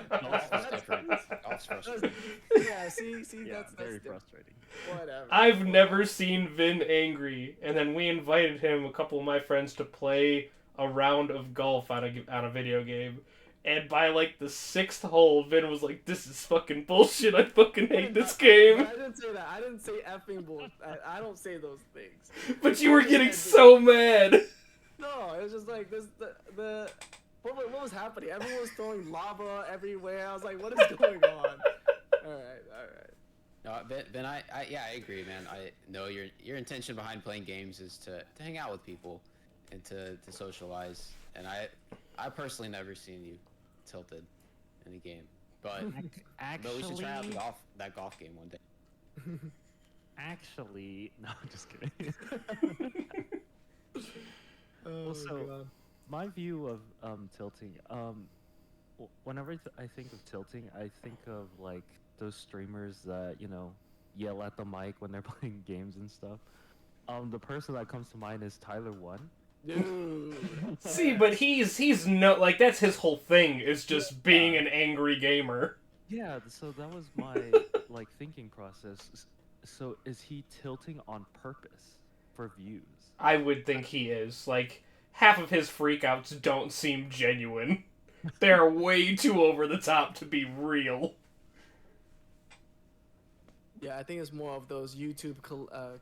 Golf is different. Golf's frustrating.
Yeah, see,
Yeah,
that's
very
different.
frustrating.
Whatever.
I've never seen Vin angry, and then we invited him, a couple of my friends, to play a round of golf on a video game. And by like the 6th hole, Vin was like, "This is fucking bullshit. I fucking hate this game."
I didn't say that. I didn't say effing bull. I don't say those things.
But you were getting so mad.
No, it was just like this. What was happening? Everyone was throwing lava everywhere. I was like, what is going on? All right.
No, Ben, I agree, man. I know your intention behind playing games is to hang out with people and to socialize. And I personally never seen you tilted in a game, but we should try out that golf game one day.
Actually, no, I'm just kidding.
Oh,
So,
God.
my view of tilting, whenever I think of tilting, I think of like those streamers that yell at the mic when they're playing games and stuff. The person that comes to mind is Tyler One.
Dude.
See, but he's no, like, that's his whole thing, is just being an angry gamer.
Yeah, so that was my like thinking process. So is he tilting on purpose for views?
I would think he is. Like, half of his freakouts don't seem genuine. They're way too over the top to be real.
Yeah, I think it's more of those YouTube. I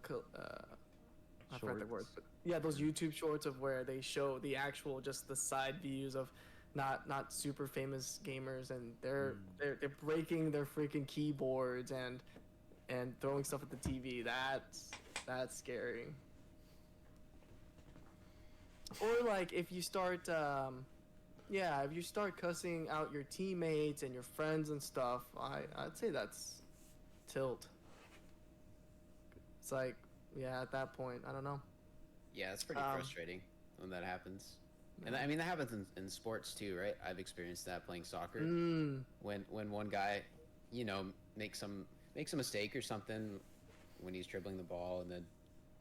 forgot the word.
Shorts.
But yeah, those YouTube shorts of where they show the actual, just the side views of not super famous gamers, and they're breaking their freaking keyboards and throwing stuff at the TV. That's scary. Or like if you start if you start cussing out your teammates and your friends and stuff, I'd say that's tilt. It's like, yeah, at that point, I don't know.
Yeah, it's pretty frustrating when that happens. And I mean, that happens in sports too, right? I've experienced that playing soccer. When one guy, makes a mistake or something when he's dribbling the ball, and then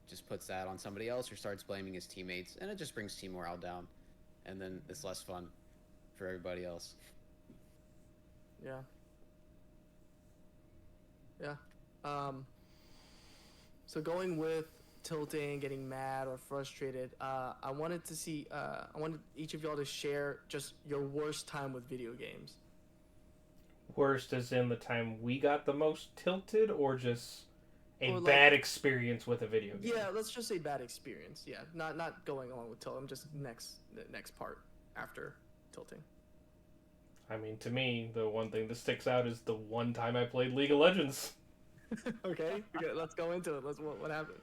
just puts that on somebody else or starts blaming his teammates, and it just brings team morale down, and then it's less fun for everybody else.
Yeah. So going with tilting, getting mad or frustrated, I wanted each of y'all to share just your worst time with video games.
Worst as in the time we got the most tilted, or just a
Or, like-
bad experience with a video game?
Yeah, let's just say bad experience. Yeah, not going along with tilting. Just the next part after tilting.
I mean, to me, the one thing that sticks out is the one time I played League of Legends.
Okay, let's go into it. What happened?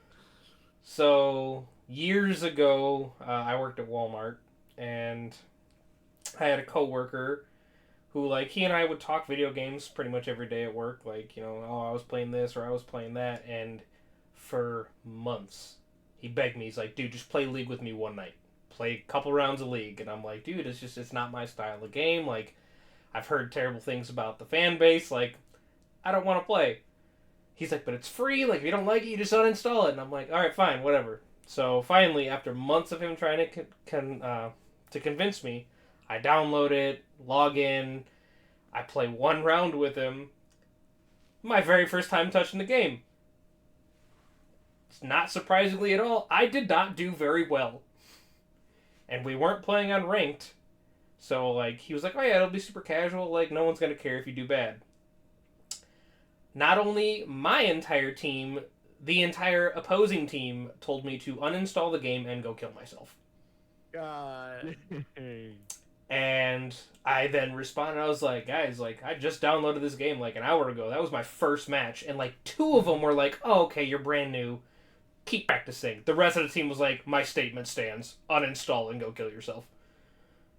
So, years ago, I worked at Walmart, and I had a coworker who, like, he and I would talk video games pretty much every day at work. Like, oh, I was playing this or I was playing that. And for months, he begged me. He's like, dude, just play League with me one night. Play a couple rounds of League. And I'm like, dude, it's not my style of game. Like, I've heard terrible things about the fan base. Like, I don't want to play. He's like, but it's free. Like, if you don't like it, you just uninstall it. And I'm like, all right, fine, whatever. So finally, after months of him trying to convince me, I download it, log in, I play one round with him. My very first time touching the game. It's not surprisingly at all, I did not do very well. And we weren't playing on ranked. So, like, he was like, oh yeah, it'll be super casual. Like, no one's going to care if you do bad. Not only my entire team, the entire opposing team told me to uninstall the game and go kill myself.
God.
And I then responded. I was like, guys, like, I just downloaded this game like an hour ago. That was my first match. And like 2 of them were like, oh, okay, you're brand new. Keep practicing. The rest of the team was like, my statement stands. Uninstall and go kill yourself.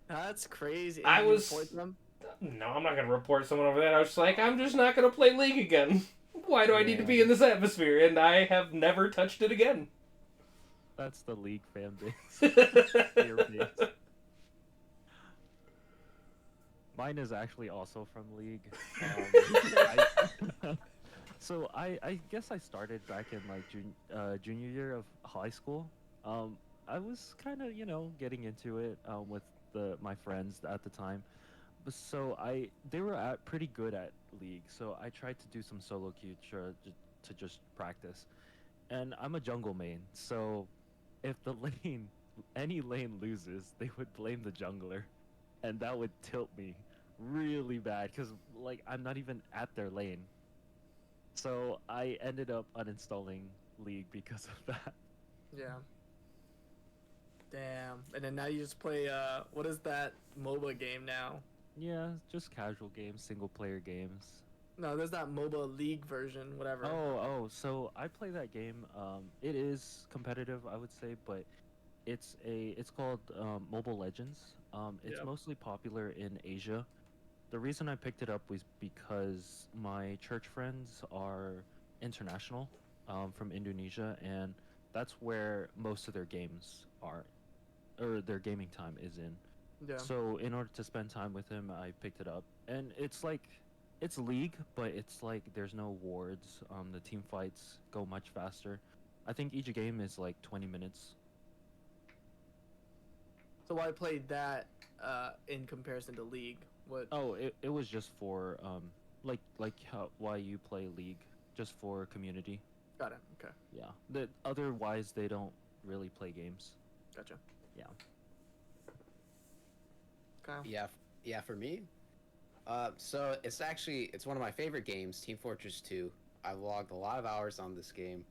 That's crazy.
I
Did you
was-
report them?
No, I'm not going to report someone over that. I was just like, I'm just not going to play League again. Why do I need to be in this atmosphere? And I have never touched it again.
That's the League fan base. Fear base. Mine is actually also from League. So I guess I started back in like junior year of high school. I was kind of getting into it with my friends at the time. But so they were pretty good at League, so I tried to do some solo queue to just practice. And I'm a jungle main, so if any lane loses, they would blame the jungler, and that would tilt me really bad because like I'm not even at their lane. So I ended up uninstalling League because of that.
Yeah. Damn. And then now you just play what is that MOBA game now?
Yeah, just casual games, single player games.
No, there's that MOBA League version, whatever.
Oh, so I play that game. It is competitive, I would say, but it's called Mobile Legends. It's
Yep.
mostly popular in Asia. The reason I picked it up was because my church friends are international, from Indonesia, and that's where most of their games are, or their gaming time is in.
Yeah.
So in order to spend time with him, I picked it up, and it's like it's League, but it's like there's no wards. The team fights go much faster. I think each game is like 20 minutes.
So why play that in comparison to League? What?
Oh, it was just for like why you play League, just for community.
Got it. Okay.
Yeah. Otherwise they don't really play games.
Gotcha.
Yeah.
Kyle?
Yeah, for me. So it's one of my favorite games, Team Fortress 2. I've logged a lot of hours on this game,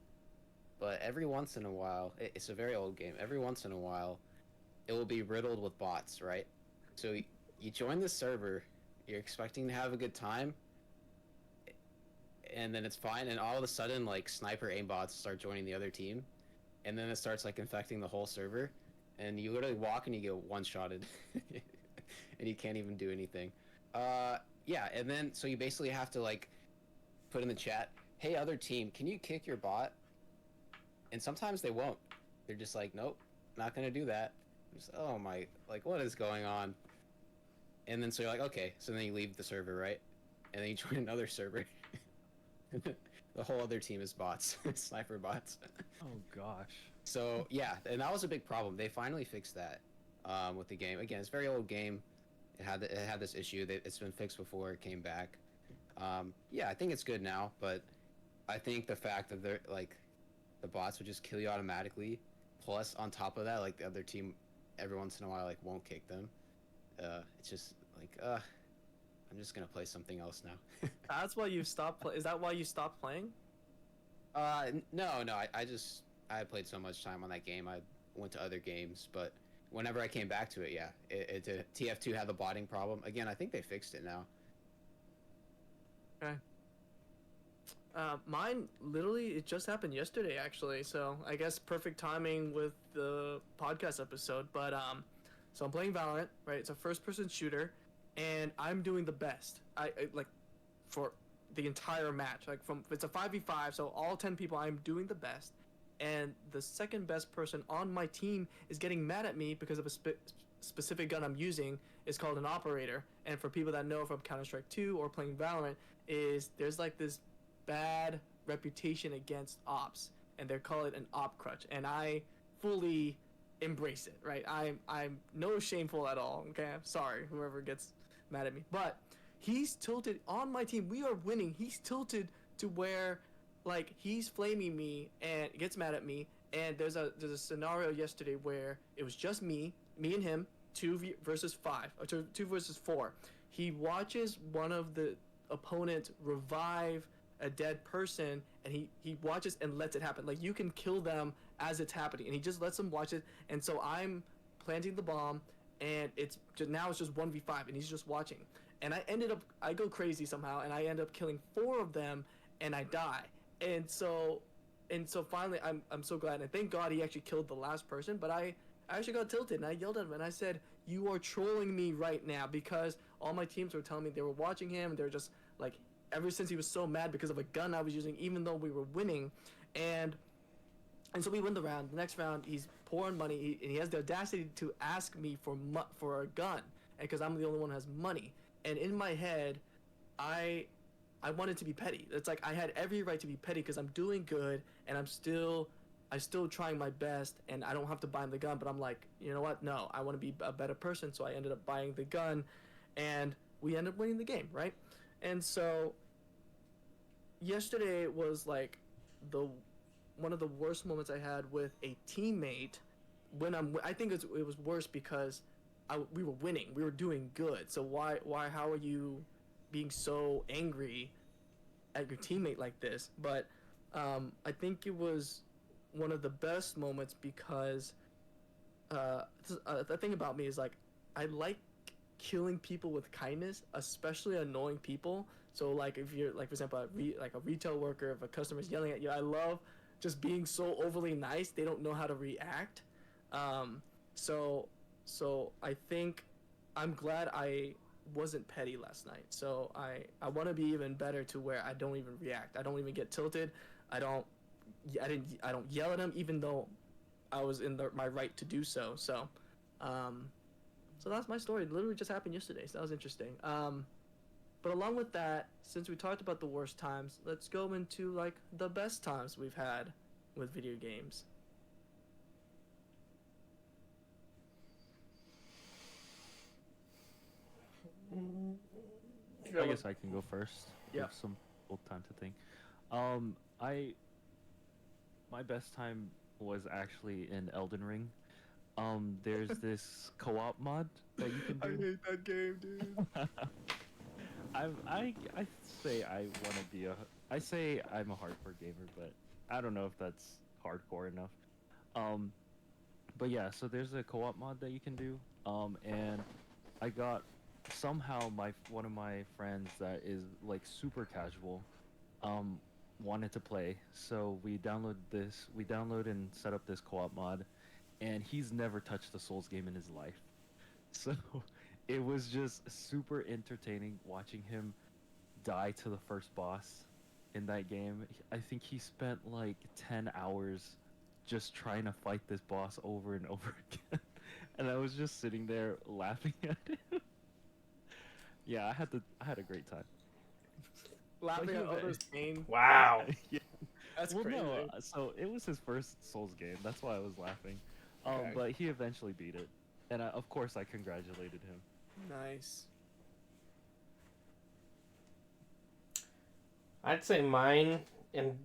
but every once in a while, it's a very old game. Every once in a while, it will be riddled with bots, right? So you join the server, you're expecting to have a good time, and then it's fine, and all of a sudden, like, sniper aimbots start joining the other team, and then it starts, like, infecting the whole server, and you literally walk and you get one-shotted, and you can't even do anything. Yeah, and then, so you basically have to, like, put in the chat, hey, other team, can you kick your bot? And sometimes they won't. They're just like, nope, not gonna do that. Just, oh my, like, what is going on? And then so you're like, okay, so then you leave the server, right? And then you join another server. The whole other team is bots, sniper bots.
Oh gosh.
So yeah, and that was a big problem. They finally fixed that with the game. Again, it's a very old game. It had this issue. It's been fixed before it came back. Yeah, I think it's good now, but I think the fact that they're like the bots would just kill you automatically, plus on top of that, like the other team every once in a while like won't kick them. It's just like I'm just gonna play something else now.
That's why you stopped. Is that why you stopped playing?
No. I played so much time on that game. I went to other games, but whenever I came back to it, yeah, it did. TF2 had the botting problem again. I think they fixed it now.
Okay. Mine literally it just happened yesterday actually, so I guess perfect timing with the podcast episode. But so I'm playing Valorant, right? It's a first-person shooter, and I'm doing the best. I like for the entire match. Like it's a 5v5, so all 10 people, I'm doing the best. And the second best person on my team is getting mad at me because of a specific gun I'm using. It's called an operator. And for people that know from Counter-Strike 2 or playing Valorant, there's like this bad reputation against ops, and they call it an op crutch. And I fully embrace it, right? I'm no shameful at all. Okay, I'm sorry whoever gets mad at me, but he's tilted on my team. We are winning. He's tilted to where like he's flaming me and gets mad at me. And there's a scenario yesterday where it was just me and him, 2 versus 5 or 2 versus 4. He watches one of the opponent revive a dead person, and he watches and lets it happen. Like, you can kill them as it's happening, and he just lets them watch it. And so I'm planting the bomb, and it's just 1v5, and he's just watching. And I go crazy somehow, and I end up killing 4 of them, and I die. And so finally, I'm so glad, and thank God he actually killed the last person. But I actually got tilted, and I yelled at him, and I said, "You are trolling me right now," because all my teams were telling me they were watching him, and they were just like, ever since he was so mad because of a gun I was using, even though we were winning, and so we win the round. The next round, he's pouring money, and he has the audacity to ask me for a gun, and because I'm the only one who has money. And in my head, I wanted to be petty. It's like I had every right to be petty because I'm doing good, and I'm still trying my best, and I don't have to buy him the gun. But I'm like, you know what? No, I want to be a better person. So I ended up buying the gun, and we ended up winning the game, right? And so yesterday was like one of the worst moments I had with a teammate. I think it was worse because we were winning, we were doing good. So how are you being so angry at your teammate like this? But I think it was one of the best moments because the thing about me is, like, I like killing people with kindness, especially annoying people. So, like, if you're, like, for example, a retail worker, if a customer's yelling at you, I love just being so overly nice they don't know how to react. So I think I'm glad I wasn't petty last night. So I want to be even better to where I don't even react. I don't even get tilted. I don't yell at him, even though I was in my right to do so. So that's my story. It literally just happened yesterday. So that was interesting. But along with that, since we talked about the worst times, let's go into, like, the best times we've had with video games.
I guess I can go first.
Yeah.
Have some old time to think. My best time was actually in Elden Ring. There's this co-op mod that you can do.
I hate that game, dude.
I say I say I'm a hardcore gamer, but I don't know if that's hardcore enough. But yeah, so there's a co-op mod that you can do. And I got somehow one of my friends that is, like, super casual, wanted to play. So we download and set up this co-op mod, and he's never touched a Souls game in his life. So it was just super entertaining watching him die to the first boss in that game. I think he spent like 10 hours just trying to fight this boss over and over again. And I was just sitting there laughing at him. Yeah, I had a great time.
Laughing at others' pain.
Wow.
Yeah.
That's
Well,
crazy.
no, so it was his first Souls game. That's why I was laughing.
Okay.
But he eventually beat it. And of course I congratulated him.
Nice.
I'd say mine, and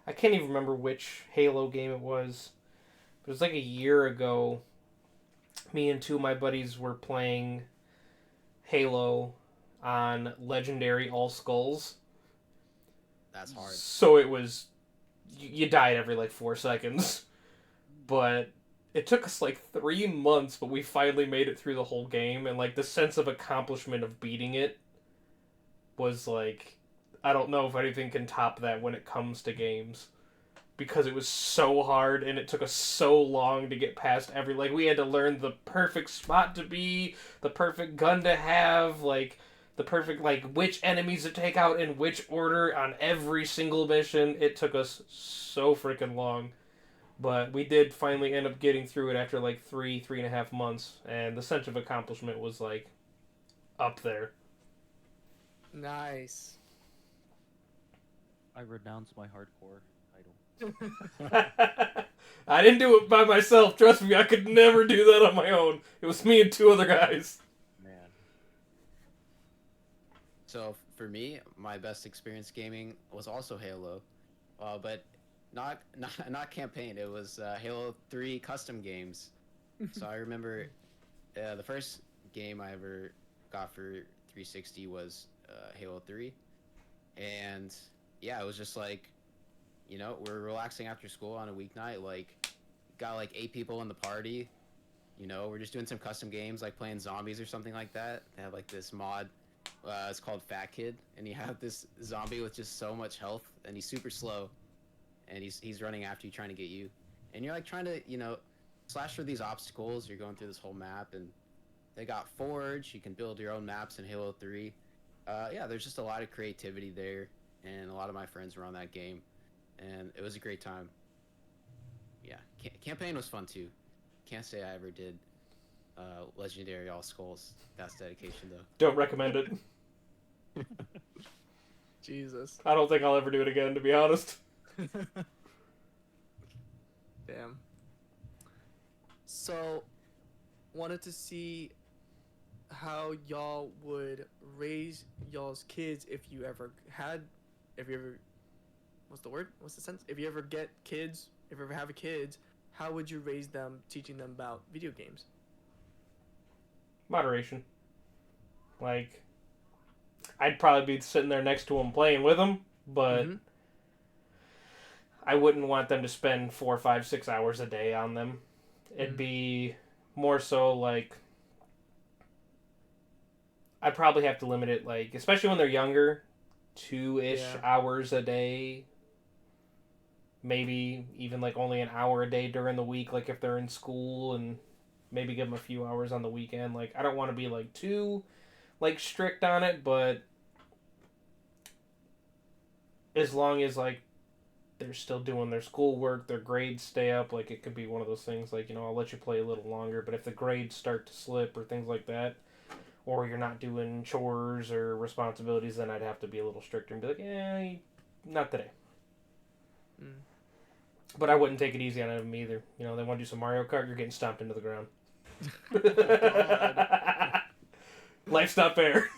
I can't even remember which Halo game it was. It was like a year ago. Me and 2 of my buddies were playing Halo on Legendary All Skulls.
That's hard.
So it was, you died every like 4 seconds. But it took us like 3 months, but we finally made it through the whole game, and like the sense of accomplishment of beating it was like, I don't know if anything can top that when it comes to games, because it was so hard and it took us so long to get past like, we had to learn the perfect spot to be, the perfect gun to have, like the perfect, like, which enemies to take out in which order on every single mission. It took us so freaking long. But we did finally end up getting through it after like 3.5 months, and the sense of accomplishment was like up there.
Nice.
I renounce my hardcore title.
I didn't do it by myself. Trust me, I could never do that on my own. It was me and 2 other guys.
Man.
So for me, my best experience gaming was also Halo, but not campaign. It was Halo 3 custom games. So I remember the first game I ever got for 360 was Halo 3, And yeah, it was just like, we're relaxing after school on a weeknight. Like, got like 8 people in the party. We're just doing some custom games, like playing zombies or something like that. They have like this mod. It's called Fat Kid, and you have this zombie with just so much health, and he's super slow, and he's running after you, trying to get you, and you're like trying to slash through these obstacles. You're going through this whole map, and they got Forge. You can build your own maps in Halo 3. Yeah, there's just a lot of creativity there, and a lot of my friends were on that game, and it was a great time. Yeah, campaign was fun too. Can't say I ever did Legendary All Skulls. That's dedication though.
Don't recommend it.
Jesus.
I don't think I'll ever do it again, to be honest.
Damn. So, wanted to see how y'all would raise y'all's kids if you ever, what's the word? What's the sense? If you ever get kids, if you ever have kids, how would you raise them, teaching them about video games?
Moderation. Like, I'd probably be sitting there next to them playing with them, but I wouldn't want them to spend 4, 5, 6 hours a day on them. It'd be more so like, I'd probably have to limit it, like, especially when they're younger, 2-ish hours a day. Maybe even like only an hour a day during the week, like if they're in school, and maybe give them a few hours on the weekend. Like, I don't want to be like too like strict on it, but as long as like they're still doing their schoolwork, their grades stay up, like it could be one of those things like, I'll let you play a little longer, but if the grades start to slip or things like that, or you're not doing chores or responsibilities, then I'd have to be a little stricter and be like, not today. But I wouldn't take it easy on them either. They want to do some Mario Kart, you're getting stomped into the ground. Life's not fair.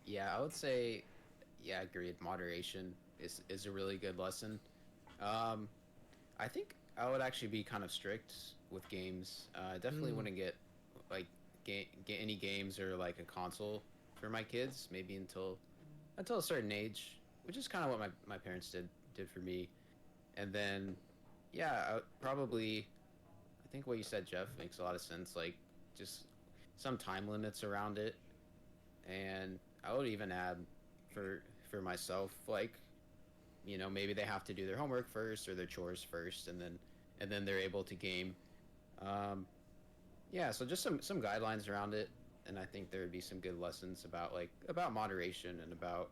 Yeah, I would say, agreed. Moderation is a really good lesson. I think I would actually be kind of strict with games. I definitely wouldn't get like get any games or like a console for my kids, maybe until a certain age, which is kind of what my parents did for me. And then, I think what you said, Jeff, makes a lot of sense. Like, just some time limits around it. And I would even add for myself, like, maybe they have to do their homework first or their chores first, and then they're able to game. So just some guidelines around it, and I think there would be some good lessons about moderation and about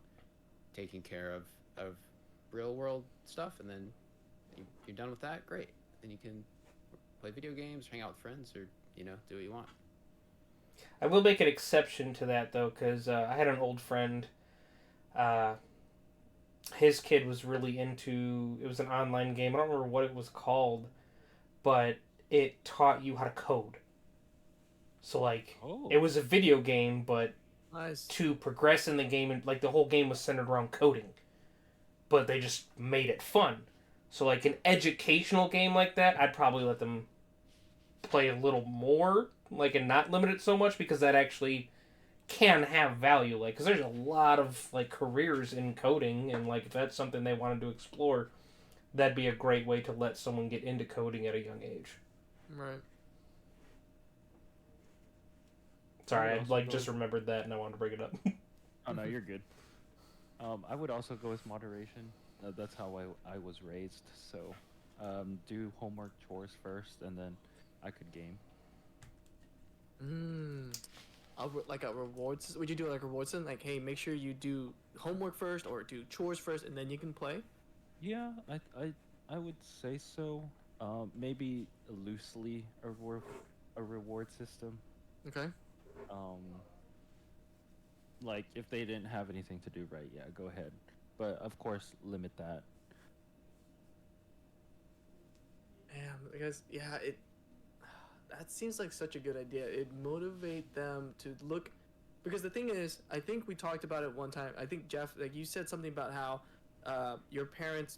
taking care of real world stuff. And then you're done with that, great. Then you can play video games, hang out with friends, or do what you want.
I will make an exception to that though, because I had an old friend. His kid was really into. It was an online game. I don't remember what it was called, but it taught you how to code. So like, it was a video game, but to progress in the game, and like the whole game was centered around coding, but they just made it fun. So like an educational game like that, I'd probably let them play a little more, like, and not limit it so much, because that actually can have value. Like, because there's a lot of like careers in coding, and like if that's something they wanted to explore, that'd be a great way to let someone get into coding at a young age.
Right.
Sorry, I just remembered that and I wanted to bring it up.
Oh no, you're good. I would also go with moderation. That's how I was raised. So, do homework, chores first, and then I could game.
Like a reward system? Would you do like a reward system? Like, hey, make sure you do homework first or do chores first, and then you can play?
Yeah, I would say so. Maybe loosely a reward system.
Okay.
Like if they didn't have anything to do right, go ahead. But of course, limit that.
Because that seems like such a good idea. It'd motivate them to look, because the thing is, I think we talked about it one time. I think Jeff, like you said something about how your parents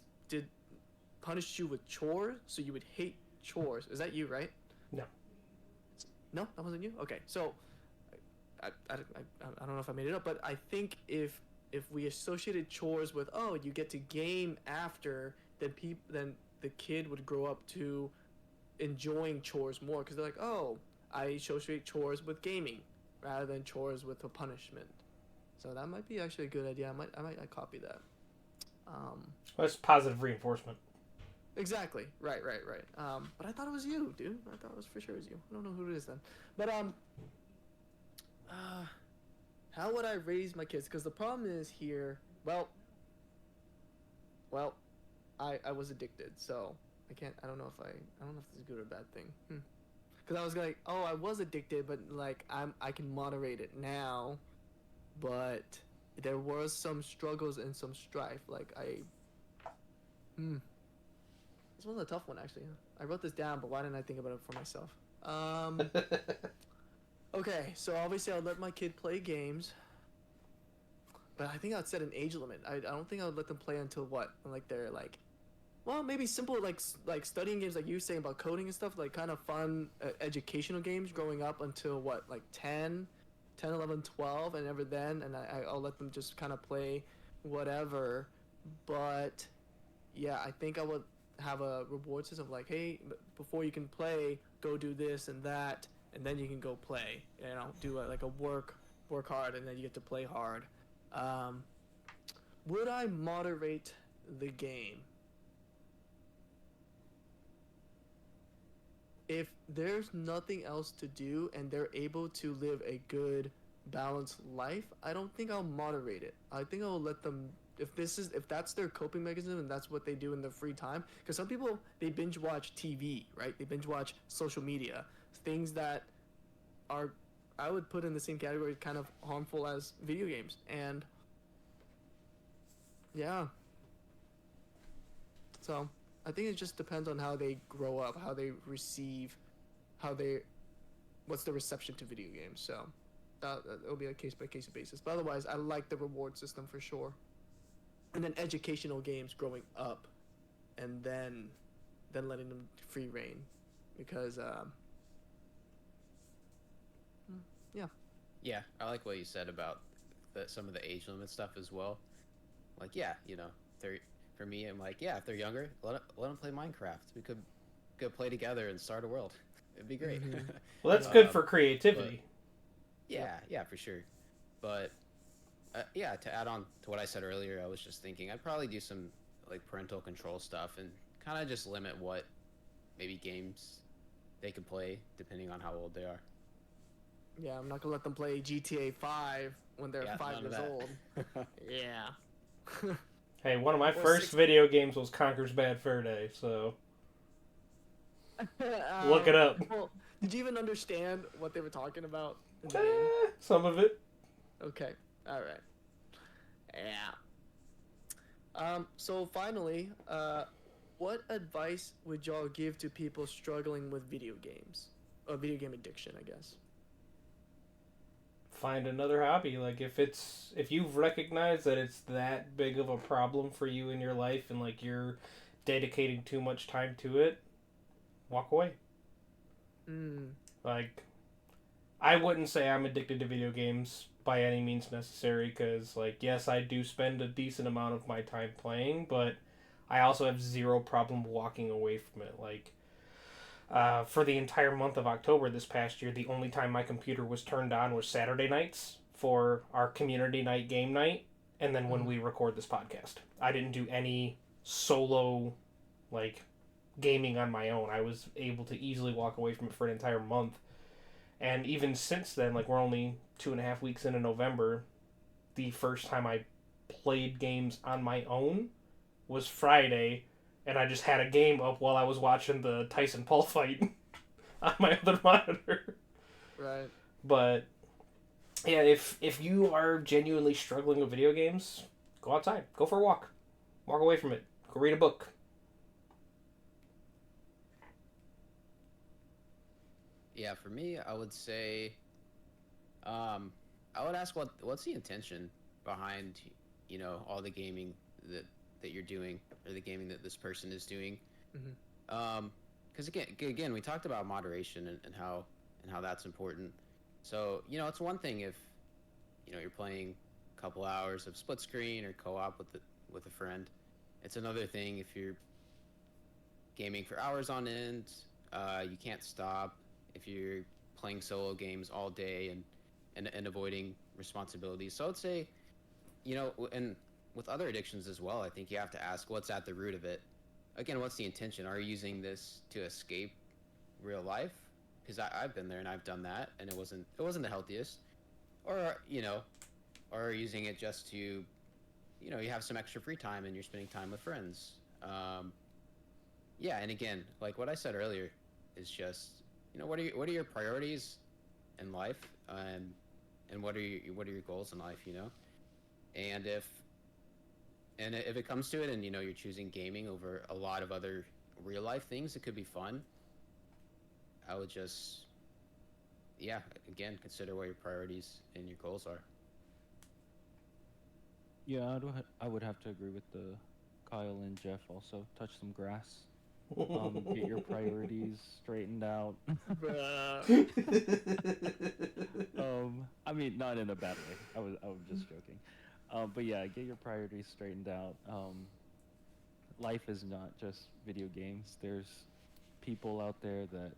punished you with chores, so you would hate chores. Is that you, right?
No.
No, that wasn't you. Okay, so I don't know if I made it up, but I think if we associated chores with, oh, you get to game after, then the kid would grow up to enjoying chores more, because they're like, oh, I associate chores with gaming rather than chores with a punishment. So that might be actually a good idea. I might copy that.
Well, it's positive reinforcement.
Exactly. Right. But I thought it was you, dude. I thought it was for sure it was you. I don't know who it is then. But how would I raise my kids? Because the problem is here. Well, I was addicted, so I don't know if this is a good or a bad thing. Because I was like, oh, I was addicted, but like I can moderate it now. But there was some struggles and some strife. Like this one's a tough one, actually. I wrote this down, but why didn't I think about it for myself? Okay, so obviously I'd let my kid play games, but I think I'd set an age limit. I don't think I would let them play until what? Like they're like, well, maybe simple like studying games, like you were saying about coding and stuff, like kind of fun educational games growing up until what, like 10, 11, 12, and ever then, and I'll let them just kind of play whatever. But yeah, I think I would have a reward system like, hey, before you can play, go do this and that, and then you can go play. You know, do like a work hard, and then you get to play hard. Would I moderate the game? If there's nothing else to do and they're able to live a good, balanced life, I don't think I'll moderate it. I think I'll let them, if that's their coping mechanism and that's what they do in their free time. Because some people, they binge watch TV, right? They binge watch social media, things that are, I would put in the same category, kind of harmful as video games. And yeah, so I think it just depends on how they grow up, how they receive, what's the reception to video games. So it'll be a case by case basis. But otherwise, I like the reward system for sure. And then educational games growing up, and then letting them free reign, because
Yeah, I like what you said about some of the age limit stuff as well. Like, yeah, you know, for me, I'm like, yeah, if they're younger, let them play Minecraft. We could go play together and start a world. It'd be great.
Mm-hmm.
Well, that's good for creativity.
Yeah, for sure. But yeah, to add on to what I said earlier, I was just thinking I'd probably do some like parental control stuff and kind of just limit what maybe games they can play depending on how old they are.
Yeah, I'm not gonna let them play GTA 5 when they're 5 years old. Yeah.
Hey, one of my
Or
first
6
video games was Conker's Bad Fur Day, so look it up.
Well, did you even understand what they were talking about in the game?
Some of it.
Okay. All right. Yeah. So finally, what advice would y'all give to people struggling with video games, or video game addiction, I guess?
Find another hobby. Like if you've recognized that it's that big of a problem for you in your life and like you're dedicating too much time to it, walk away. Like, I wouldn't say I'm addicted to video games by any means necessary, because like, yes, I do spend a decent amount of my time playing, but I also have zero problem walking away from it. Like, for the entire month of October this past year, the only time my computer was turned on was Saturday nights for our community night game night, and then when we record this podcast. I didn't do any solo, like, gaming on my own. I was able to easily walk away from it for an entire month. And even since then, like, we're only 2.5 weeks into November, the first time I played games on my own was Friday, and I just had a game up while I was watching the Tyson Paul fight on my other monitor.
Right.
But yeah, if you are genuinely struggling with video games, go outside, go for a walk, walk away from it, go read a book.
Yeah, for me, I would say, I would ask what's the intention behind, you know, all the gaming that you're doing, or the gaming that this person is doing. Because again, we talked about moderation and how that's important. So, it's one thing if, you're playing a couple hours of split screen or co-op with a friend. It's another thing if you're gaming for hours on end, you can't stop. If you're playing solo games all day and avoiding responsibilities. So I'd say, and with other addictions as well, I think you have to ask what's at the root of it. Again, what's the intention? Are you using this to escape real life? Because I've been there and I've done that, and it wasn't the healthiest. Or or using it just to, you have some extra free time and you're spending time with friends. Yeah, and again, like what I said earlier, is just, what are your priorities in life, and what are your goals in life, and if it comes to it, and you're choosing gaming over a lot of other real life things that could be fun, I would just, yeah, again, consider what your priorities and your goals are.
Yeah, I would have to agree with the Kyle and Jeff. Also, touch some grass. Get your priorities straightened out.
Bruh.
I mean, not in a bad way. I was just joking. But yeah, get your priorities straightened out. Life is not just video games. There's people out there that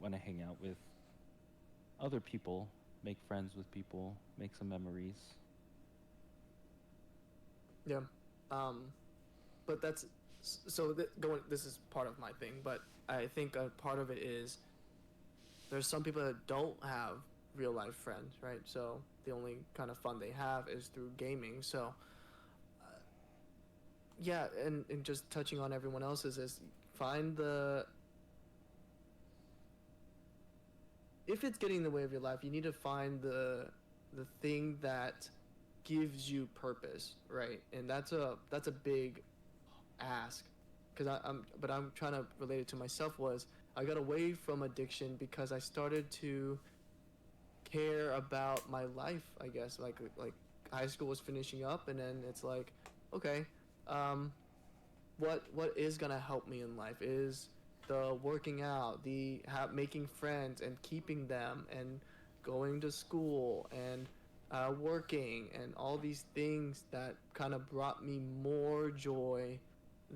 want to hang out with other people, make friends with people, make some memories.
Yeah. But that's so going. This is part of my thing, but I think a part of it is there's some people that don't have real life friends, right? So the only kind of fun they have is through gaming. So yeah, and just touching on everyone else's is find the if it's getting in the way of your life, you need to find the thing that gives you purpose, right? And that's a big ask, because I'm trying to relate it to myself. Was I got away from addiction because I started to care about my life, I guess. Like high school was finishing up, and then it's like, okay, what is gonna help me in life is the working out, the making friends and keeping them, and going to school, and working, and all these things that kind of brought me more joy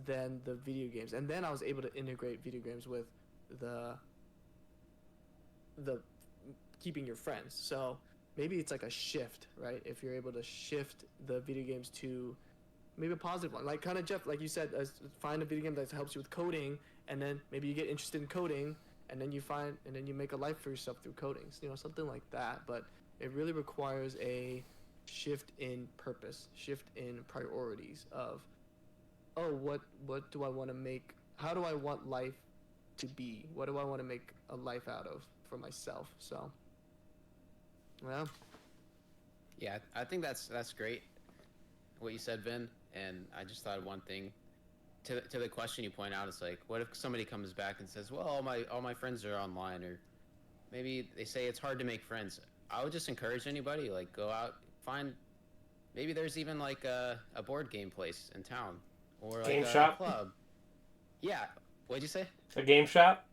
than the video games. And then I was able to integrate video games with the keeping your friends. So maybe it's like a shift, right? If you're able to shift the video games to maybe a positive one, like kind of Jeff, like you said, find a video game that helps you with coding, and then maybe you get interested in coding, and then you make a life for yourself through coding, something like that. But it really requires a shift in purpose, shift in priorities of, oh, what do I want to make? How do I want life to be? What do I want to make a life out of for myself? So, well,
Yeah, I think that's great what you said, Vin. And I just thought of one thing to the question you point out. It's like, what if somebody comes back and says, well, all my friends are online, or maybe they say it's hard to make friends. I would just encourage anybody, like, go out, find, maybe there's even like a board game place in town, or like
Game
a
shop?
club. Yeah, what'd you say?
A game shop?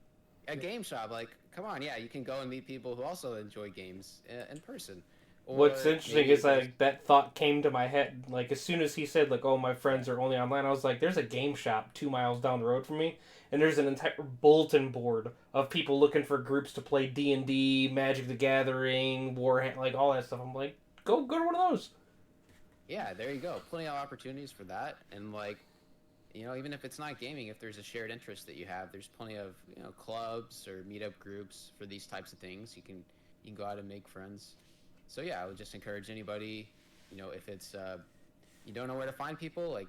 A game shop. Like, come on, yeah, you can go and meet people who also enjoy games in person.
What's
Or
interesting
maybe
is
there's-
like that thought came to my head. Like as soon as he said like, "Oh, my friends are only online," I was like, "There's a game shop 2 miles down the road from me, and there's an entire bulletin board of people looking for groups to play D&D, Magic the Gathering, Warhammer, like all that stuff." I'm like, go to one of those.
Yeah, there you go. Plenty of opportunities for that. And like, even if it's not gaming, if there's a shared interest that you have, there's plenty of, clubs or meetup groups for these types of things. You can go out and make friends. So yeah, I would just encourage anybody, if it's you don't know where to find people, like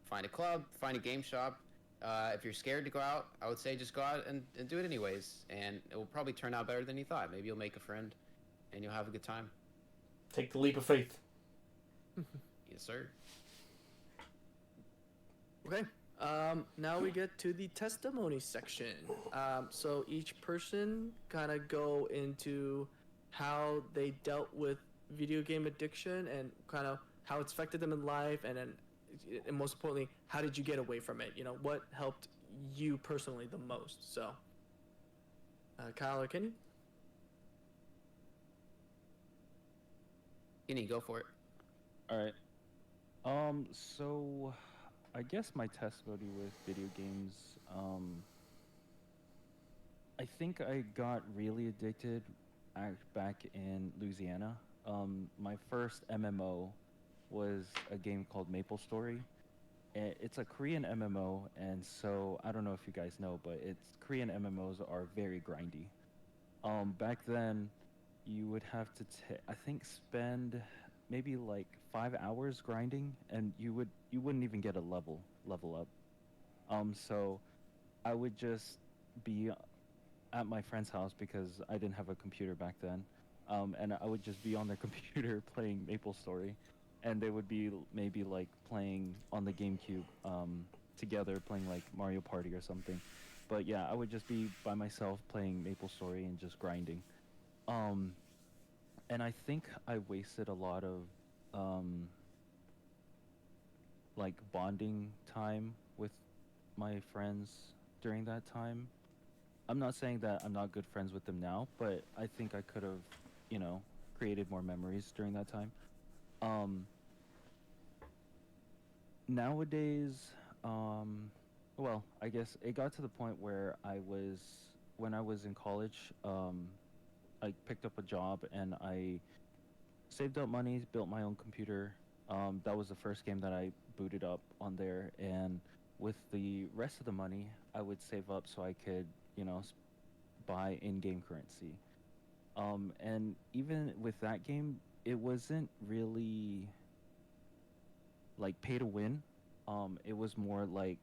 find a club, find a game shop. If you're scared to go out, I would say just go out and do it anyways, and it will probably turn out better than you thought. Maybe you'll make a friend, and you'll have a good time.
Take the leap of faith.
Yes, sir.
okay. Now we get to the testimony section. So each person kind of go into how they dealt with video game addiction, and kind of how it's affected them in life, and then, and most importantly, how did you get away from it? What helped you personally the most? So, Kyle or Kenny?
Kenny, go for it.
All right. So I guess my testimony with video games, I think I got really addicted back in Louisiana. My first MMO was a game called Maple Story. It's a Korean MMO, and so I don't know if you guys know, but it's Korean MMOs are very grindy. Back then, you would have to, I think, spend maybe like 5 hours grinding, and you wouldn't even get a level up. So I would just be at my friend's house because I didn't have a computer back then, and I would just be on their computer playing Maple Story, and they would be maybe like playing on the GameCube together, playing like Mario Party or something. But yeah, I would just be by myself playing Maple Story and just grinding. Um, and I think I wasted a lot of like bonding time with my friends during that time. I'm not saying that I'm not good friends with them now, but I think I could have, created more memories during that time. Um, Nowadays, well, I guess it got to the point where when I was in college, I picked up a job and I saved up money, built my own computer. That was the first game that I booted up on there, and with the rest of the money, I would save up so I could, buy in-game currency. And even with that game, it wasn't really like pay to win. It was more like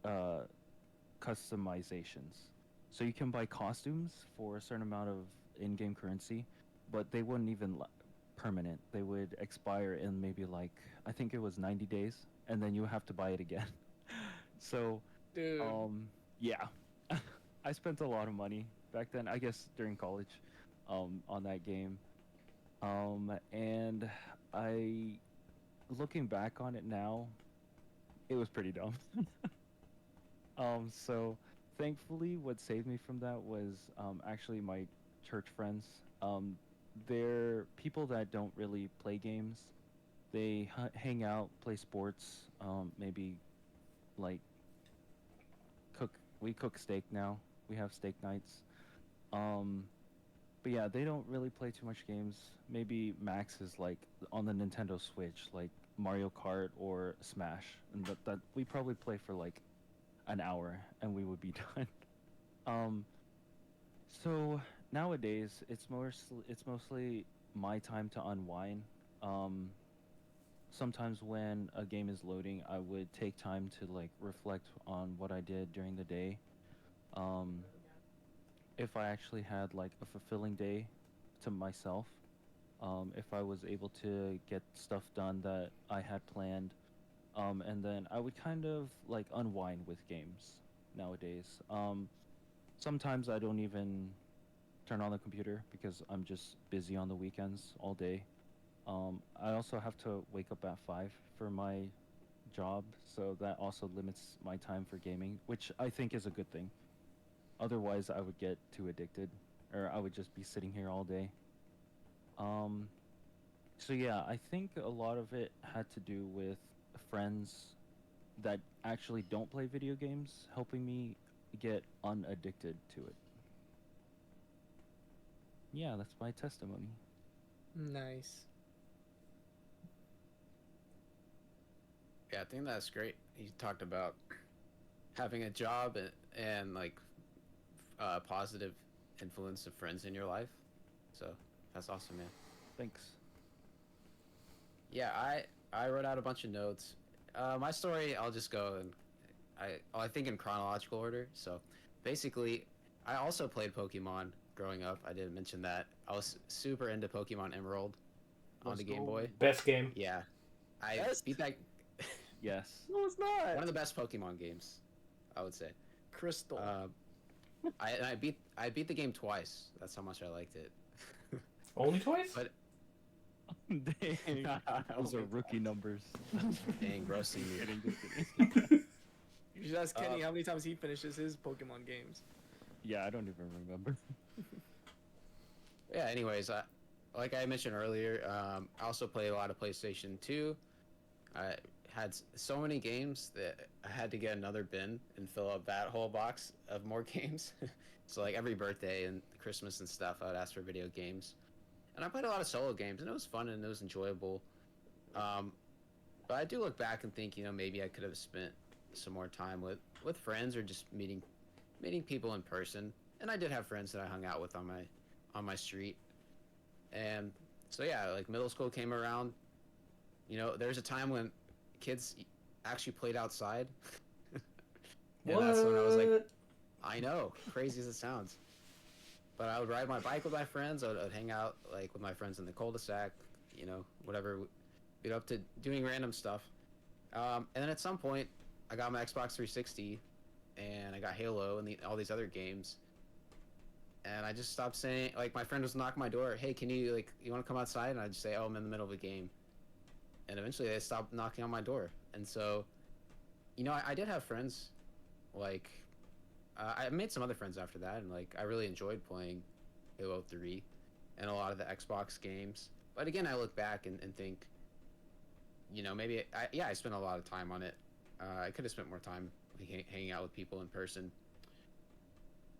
uh, customizations. So you can buy costumes for a certain amount of in-game currency, but they wouldn't even permanent. They would expire in maybe like I think it was 90 days, and then you have to buy it again. So,
Dude.
yeah, I spent a lot of money back then. I guess during college, on that game. And I, looking back on it now, it was pretty dumb. So thankfully, what saved me from that was actually my church friends. They're people that don't really play games. They hang out, play sports, maybe like cook. We cook steak now. We have steak nights. Um, but yeah, they don't really play too much games. Maybe Max is like on the Nintendo Switch, like Mario Kart or Smash, and that we probably play for like an hour and we would be done. Um, so nowadays it's mostly my time to unwind. Um, Sometimes when a game is loading, I would take time to like reflect on what I did during the day. Um, if I actually had like a fulfilling day to myself, if I was able to get stuff done that I had planned, and then I would kind of like unwind with games nowadays. Sometimes I don't even turn on the computer because I'm just busy on the weekends all day. I also have to wake up at 5 for my job, so that also limits my time for gaming, which I think is a good thing. Otherwise, I would get too addicted, or I would just be sitting here all day. Um, so yeah, I think a lot of it had to do with friends that actually don't play video games helping me get unaddicted to it. Yeah, that's my testimony.
Nice.
Yeah, I think that's great. He talked about having a job and like positive influence of friends in your life. So that's awesome, man.
Thanks.
Yeah, I wrote out a bunch of notes. My story, I'll just go and I think in chronological order. So basically, I also played Pokemon growing up. I didn't mention that. I was super into Pokemon Emerald on
Let's
the Game
go.
Boy.
Best game.
Yeah, I
Best?
beat that.
Yes.
No, it's not.
One of the best Pokemon games, I would say.
Crystal.
I beat the game twice. That's how much I liked it.
Only twice?
But
Dang. Those are rookie numbers.
dang, roasting me.
Kidding, just kidding.
You should ask Kenny how many times he finishes his Pokemon games.
Yeah, I don't even remember.
Yeah. Anyways, like I mentioned earlier, I also play a lot of PlayStation 2. I had so many games that I had to get another bin and fill up that whole box of more games. So like every birthday and Christmas and stuff, I would ask for video games. And I played a lot of solo games, and it was fun and it was enjoyable. Um, but I do look back and think, maybe I could have spent some more time with friends or just meeting people in person. And I did have friends that I hung out with on my street. And so yeah, like middle school came around. There's a time when kids actually played outside. And that's when I was like, I know, crazy as it sounds. But I would ride my bike with my friends. I'd hang out like with my friends in the cul-de-sac, whatever. We'd up to doing random stuff. And then at some point, I got my Xbox 360, and I got Halo and all these other games. And I just stopped saying, like, my friend was knocking my door. Hey, you want to come outside? And I'd just say, oh, I'm in the middle of a game. And eventually they stopped knocking on my door. And so, I did have friends, like, I made some other friends after that, and like I really enjoyed playing Halo 3 and a lot of the Xbox games. But again, I look back and think, maybe I spent a lot of time on it. I could have spent more time hanging out with people in person.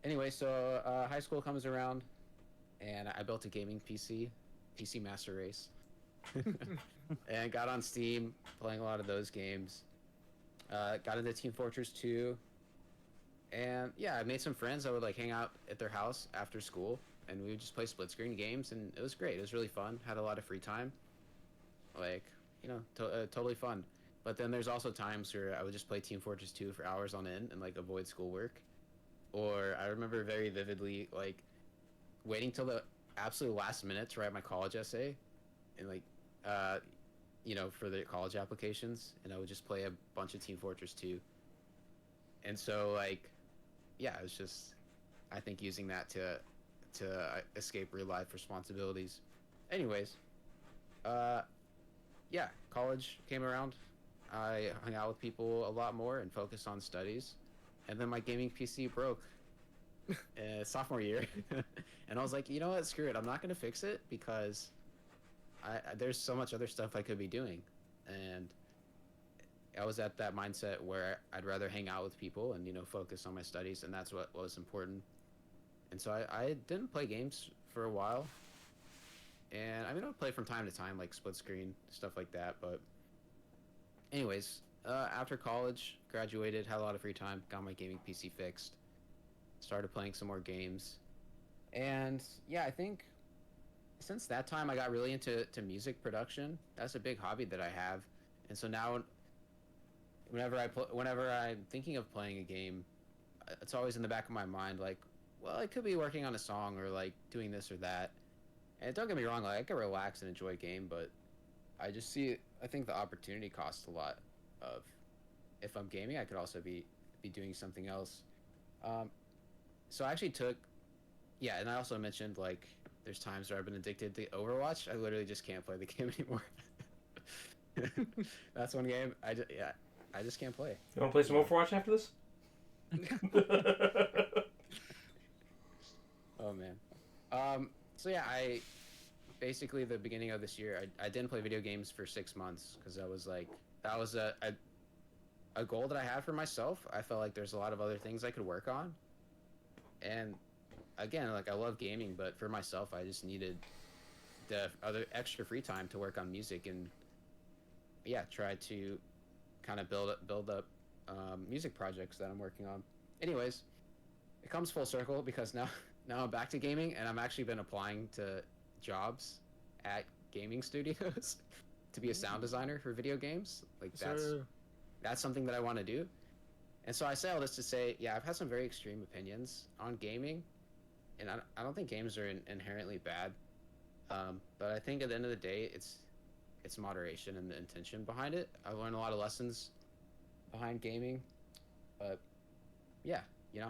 Anyway, so high school comes around, and I built a gaming PC Master Race, and got on Steam, playing a lot of those games. Got into Team Fortress 2. And yeah, I made some friends. I would like hang out at their house after school, and we would just play split screen games, and it was great. It was really fun. Had a lot of free time, like totally fun. But then there's also times where I would just play Team Fortress 2 for hours on end and like avoid schoolwork. Or I remember very vividly like waiting till the absolute last minute to write my college essay, and like for the college applications, and I would just play a bunch of Team Fortress 2. And so like. Yeah, it was just, I think, using that to escape real life responsibilities. Anyways, yeah, college came around. I hung out with people a lot more and focused on studies. And then my gaming PC broke sophomore year. And I was like, you know what, screw it. I'm not going to fix it because there's so much other stuff I could be doing. And I was at that mindset where I'd rather hang out with people and focus on my studies, and that's what was important. And so I didn't play games for a while, and I would play from time to time, like split screen stuff like that. But anyways, after college, graduated, had a lot of free time, got my gaming PC fixed, started playing some more games, and yeah, I think since that time I got really into music production. That's a big hobby that I have, and so now. Whenever I'm thinking of playing a game, it's always in the back of my mind, like, well, I could be working on a song or like doing this or that. And don't get me wrong, like I can relax and enjoy a game, but I just see I think the opportunity costs a lot of if I'm gaming, I could also be doing something else. So I actually and I also mentioned like there's times where I've been addicted to Overwatch. I literally just can't play the game anymore. That's one game I just can't play.
You want to play some Overwatch after this?
Oh man. So yeah, I basically the beginning of this year, I didn't play video games for 6 months because that was a goal that I had for myself. I felt like there's a lot of other things I could work on, and again, like I love gaming, but for myself, I just needed the other extra free time to work on music and try to kind of build up music projects that I'm working on. Anyways, it comes full circle because now I'm back to gaming, and I'm actually been applying to jobs at gaming studios to be a sound designer for video games. Like that's something that I want to do. And so I say all this to say, yeah, I've had some very extreme opinions on gaming, and I don't think games are inherently bad. But I think at the end of the day, it's moderation and the intention behind it. I've learned a lot of lessons behind gaming, but yeah,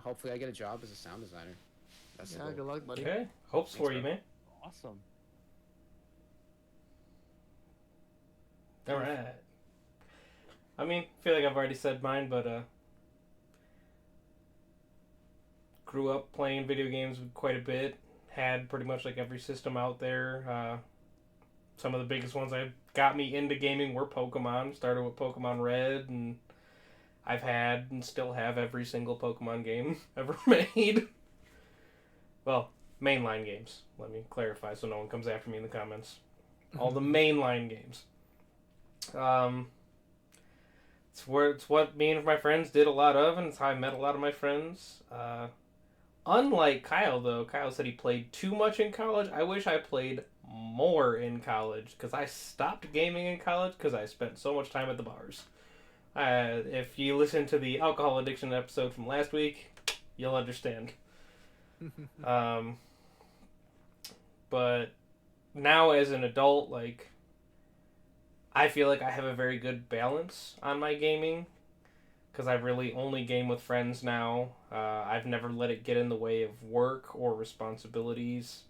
hopefully I get a job as a sound designer. That's the goal.
Good luck, buddy.
Okay, hopes for you, man.
Awesome.
All right. I feel like I've already said mine, but grew up playing video games quite a bit. had pretty much like every system out there. Some of the biggest ones that got me into gaming were Pokemon. Started with Pokemon Red, and I've had and still have every single Pokemon game ever made. Well, mainline games. Let me clarify so no one comes after me in the comments. All the mainline games. It's what me and my friends did a lot of, and it's how I met a lot of my friends. Unlike Kyle, though, Kyle said he played too much in college. I wish I played more in college, because I stopped gaming in college because I spent so much time at the bars. If you listen to the alcohol addiction episode from last week, you'll understand. But now as an adult, like, I feel like I have a very good balance on my gaming, because I really only game with friends now. I've never let it get in the way of work or responsibilities.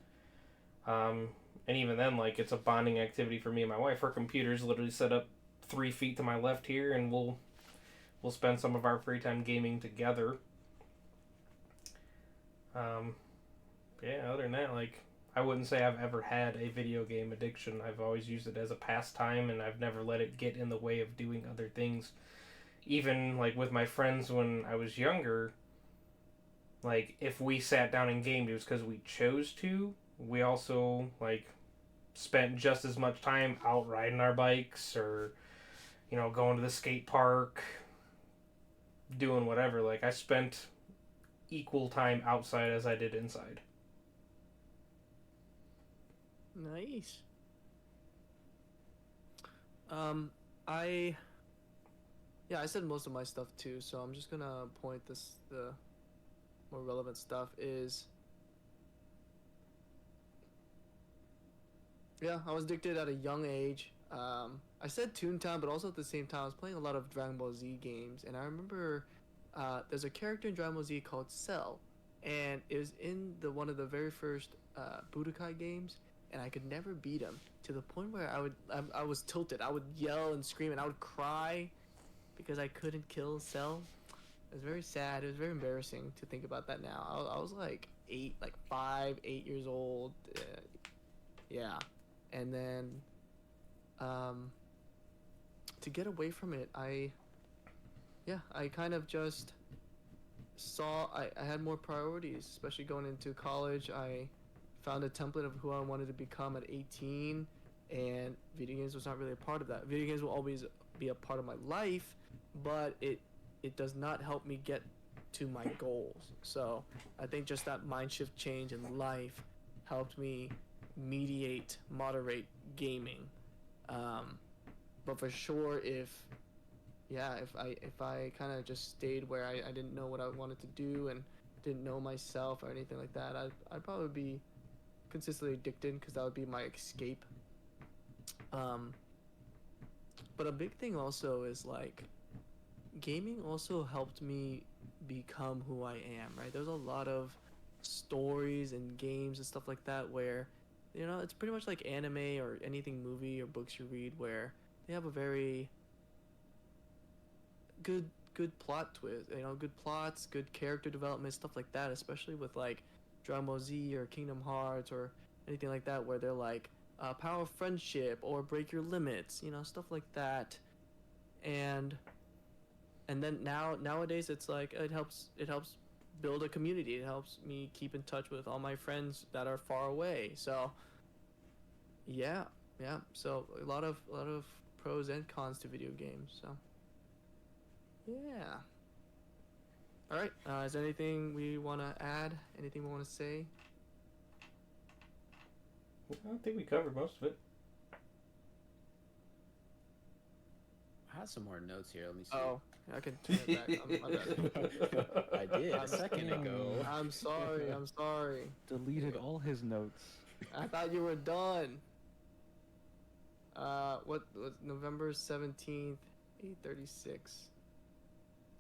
And even then, like, it's a bonding activity for me and my wife. Her computer's literally set up 3 feet to my left here, and we'll spend some of our free time gaming together. Yeah, other than that, like, I wouldn't say I've ever had a video game addiction. I've always used it as a pastime, and I've never let it get in the way of doing other things. Even, like, with my friends when I was younger, like, if we sat down and gamed, it was because we chose to. We also, like, spent just as much time out riding our bikes or, you know, going to the skate park, doing whatever. Like, I spent equal time outside as I did inside.
Nice. I said most of my stuff too, so I'm just gonna point the more relevant stuff is, yeah, I was addicted at a young age. I said Toontown, but also at the same time I was playing a lot of Dragon Ball Z games, and I remember there's a character in Dragon Ball Z called Cell, and it was in one of the very first Budokai games, and I could never beat him, to the point where I was tilted. I would yell and scream, and I would cry because I couldn't kill Cell. It was very sad. It was very embarrassing to think about that now. I was like 5, 8 years old. Yeah. And then to get away from it, I kind of just saw I had more priorities, especially going into college. I found a template of who I wanted to become at 18, and video games was not really a part of that. Video games will always be a part of my life, but it does not help me get to my goals. So I think just that mind shift change in life helped me moderate gaming. But for sure, if I kind of just stayed where I didn't know what I wanted to do and didn't know myself or anything like that, I'd probably be consistently addicted, because that would be my escape. But a big thing also is, like, gaming also helped me become who I am, right? There's a lot of stories and games and stuff like that where, you know, it's pretty much like anime or anything, movie or books you read, where they have a very good plot twist, you know, good plots, good character development, stuff like that, especially with like Dragon Ball Z or Kingdom Hearts or anything like that, where they're like power of friendship or break your limits, you know, stuff like that. And then nowadays it's like it helps build a community. It helps me keep in touch with all my friends that are far away. So yeah. So a lot of pros and cons to video games. So yeah. All right. Is there anything we want to add? Anything we want to say?
I think we covered most of it.
I had some more notes here. Let me see.
Oh, I can turn it back. My bad.
I did a second ago.
I'm sorry.
Deleted all his notes.
I thought you were done. What was November 17th, 8:36?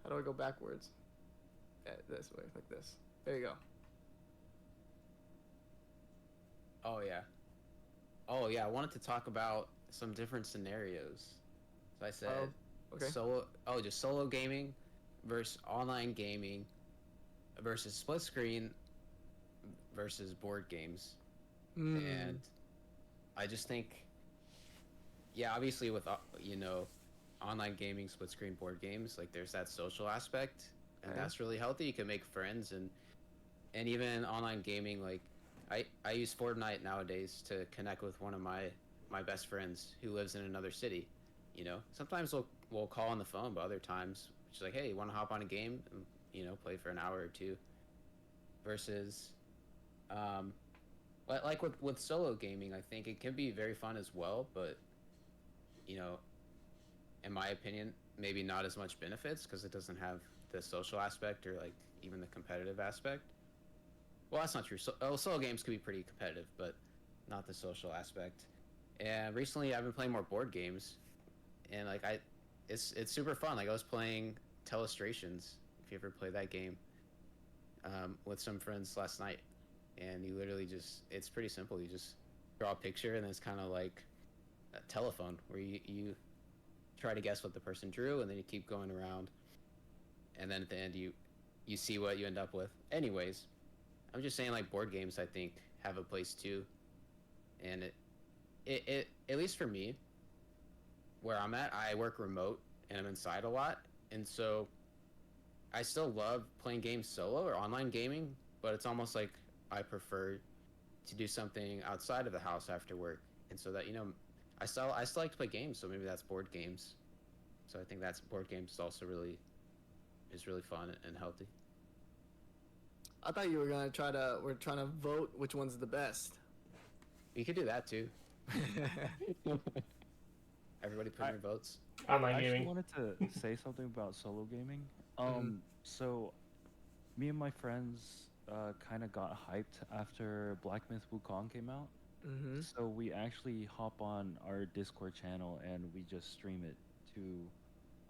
How do I go backwards? This way, like this. There you go.
Oh yeah. I wanted to talk about some different scenarios. So I said,
okay.
just solo gaming versus online gaming versus split screen versus board games,
Mm.
and I just think, yeah, obviously with online gaming, split screen board games, like there's that social aspect, and
Okay.
that's really healthy. You can make friends, and even online gaming, like I use Fortnite nowadays to connect with one of my best friends who lives in another city. Sometimes we'll call on the phone, but other times she's like, hey, you want to hop on a game and play for an hour or two. Versus, but like with solo gaming, I think it can be very fun as well, but you know, in my opinion, maybe not as much benefits because it doesn't have the social aspect or like even the competitive aspect. Well, that's not true. Solo games could be pretty competitive, but not the social aspect. And recently, I've been playing more board games, and like it's super fun. Like I was playing Telestrations. If you ever play that game, with some friends last night, and you literally it's pretty simple. You just draw a picture, and it's kind of like a telephone where you try to guess what the person drew, and then you keep going around, and then at the end you see what you end up with. Anyways, I'm just saying like board games I think have a place too, and it at least for me, where I'm at, I work remote and I'm inside a lot, and so I still love playing games solo or online gaming, but it's almost like I prefer to do something outside of the house after work, and so that I still like to play games, so maybe that's board games. So I think that's board games is also really fun and healthy.
I thought you were gonna we're trying to vote which one's the best.
You could do that too. Everybody put in your votes.
Online
I actually
gaming.
wanted to say something about solo gaming. So me and my friends kind of got hyped after Black Myth Wukong came out.
Mm-hmm.
So we actually hop on our Discord channel and we just stream it to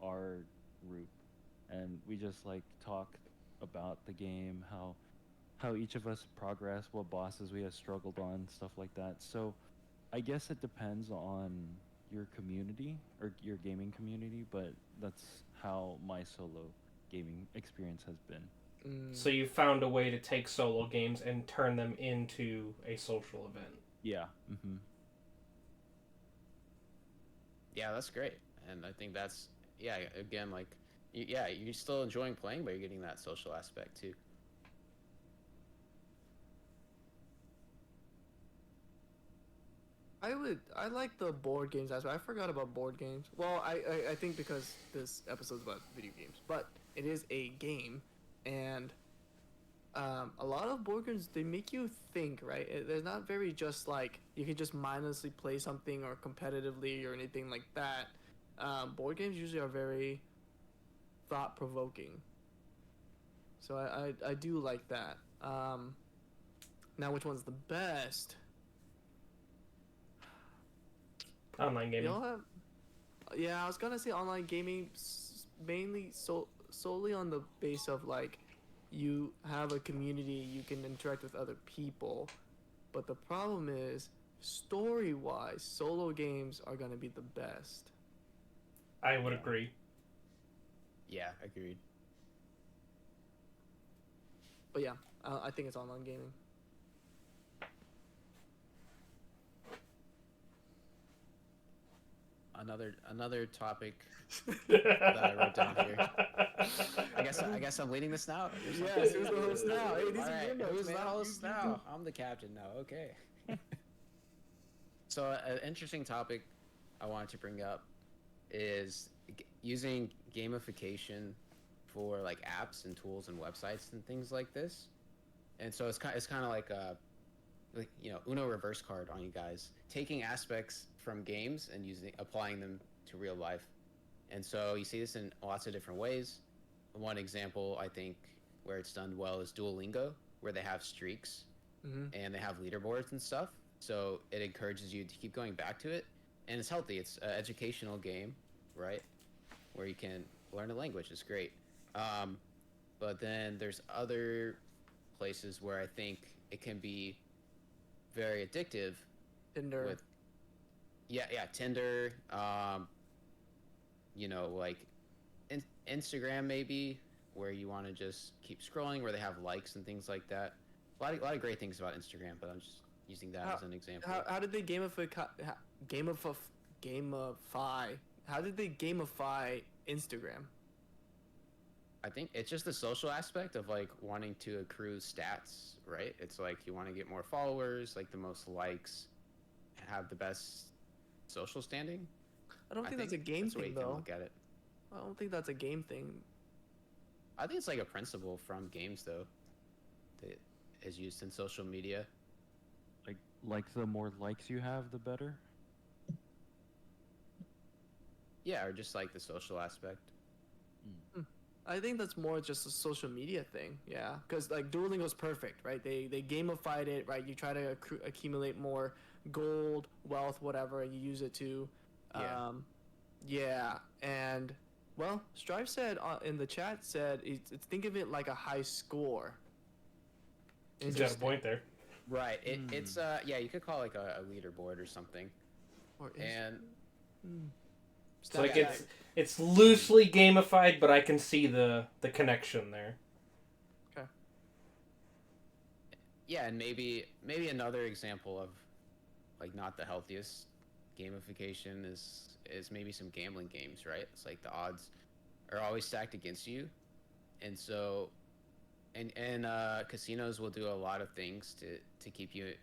our group, and we just like talk about the game, how each of us progress, what bosses we have struggled on, stuff like that. So I guess it depends on your community or your gaming community, but that's how my solo gaming experience has been.
So you found a way to take solo games and turn them into a social event.
Yeah. Mm-hmm.
Yeah, that's great, and I think that's yeah. Again, like yeah, you're still enjoying playing, but you're getting that social aspect too.
I like the board games aspect. I forgot about board games. Well, I think because this episode's about video games, but it is a game, and a lot of board games, they make you think, right? They're not very just like you can just mindlessly play something or competitively or anything like that. Board games usually are very thought provoking. So I do like that. Now, which one's the best?
Online gaming.
You'll have, yeah, I was gonna say online gaming, mainly solely on the base of like you have a community, you can interact with other people, but the problem is story wise, solo games are gonna be the best.
I would agree.
Yeah, agreed.
But yeah, I think it's online gaming.
Another topic that I wrote down here. I guess I'm leading this now. or something?
Yes, who's the host now? Hey, these
All
are
right,
your notes,
who's the
man.
host
You
now?
do.
I'm the captain now. Okay. So an interesting topic I wanted to bring up is using gamification for like apps and tools and websites and things like this. And so it's kind of like Uno reverse card on you guys, taking aspects from games and applying them to real life. And so you see this in lots of different ways. One example I think where it's done well is Duolingo, where they have streaks
Mm-hmm.
and they have leaderboards and stuff. So it encourages you to keep going back to it, and it's healthy. It's an educational game, right? Where you can learn a language. It's great. But then there's other places where I think it can be very addictive.
Tinder.
With Tinder. Like Instagram maybe, where you want to just keep scrolling, where they have likes and things like that. a lot of great things about Instagram, but I'm just using that
How-
as an example.
How did they gamify? How did they gamify Instagram?
I think it's just the social aspect of like wanting to accrue stats, right? It's like you want to get more followers, like the most likes, have the best social standing.
I don't think that's a game
that's the way
thing
you can
though.
look at it.
I don't think that's a game thing.
I think it's like a principle from games though, that is used in social media.
Like the more likes you have, the better.
Yeah, or just like the social aspect.
I think that's more just a social media thing, yeah. Because like Duolingo's perfect, right? They gamified it, right? You try to accumulate more gold, wealth, whatever, and you use it to,
Yeah.
yeah. And well, Strive said in the chat said it's think of it like a high score.
He's got a
Interesting.
point there.
Right. It's yeah, you could call it like a leaderboard or something.
Or is-
And
Hmm.
It's like
Yeah.
it's loosely gamified, but I can see the connection there.
yeah, and maybe another example of like not the healthiest gamification is maybe some gambling games, right? It's like the odds are always stacked against you, and so and casinos will do a lot of things to keep you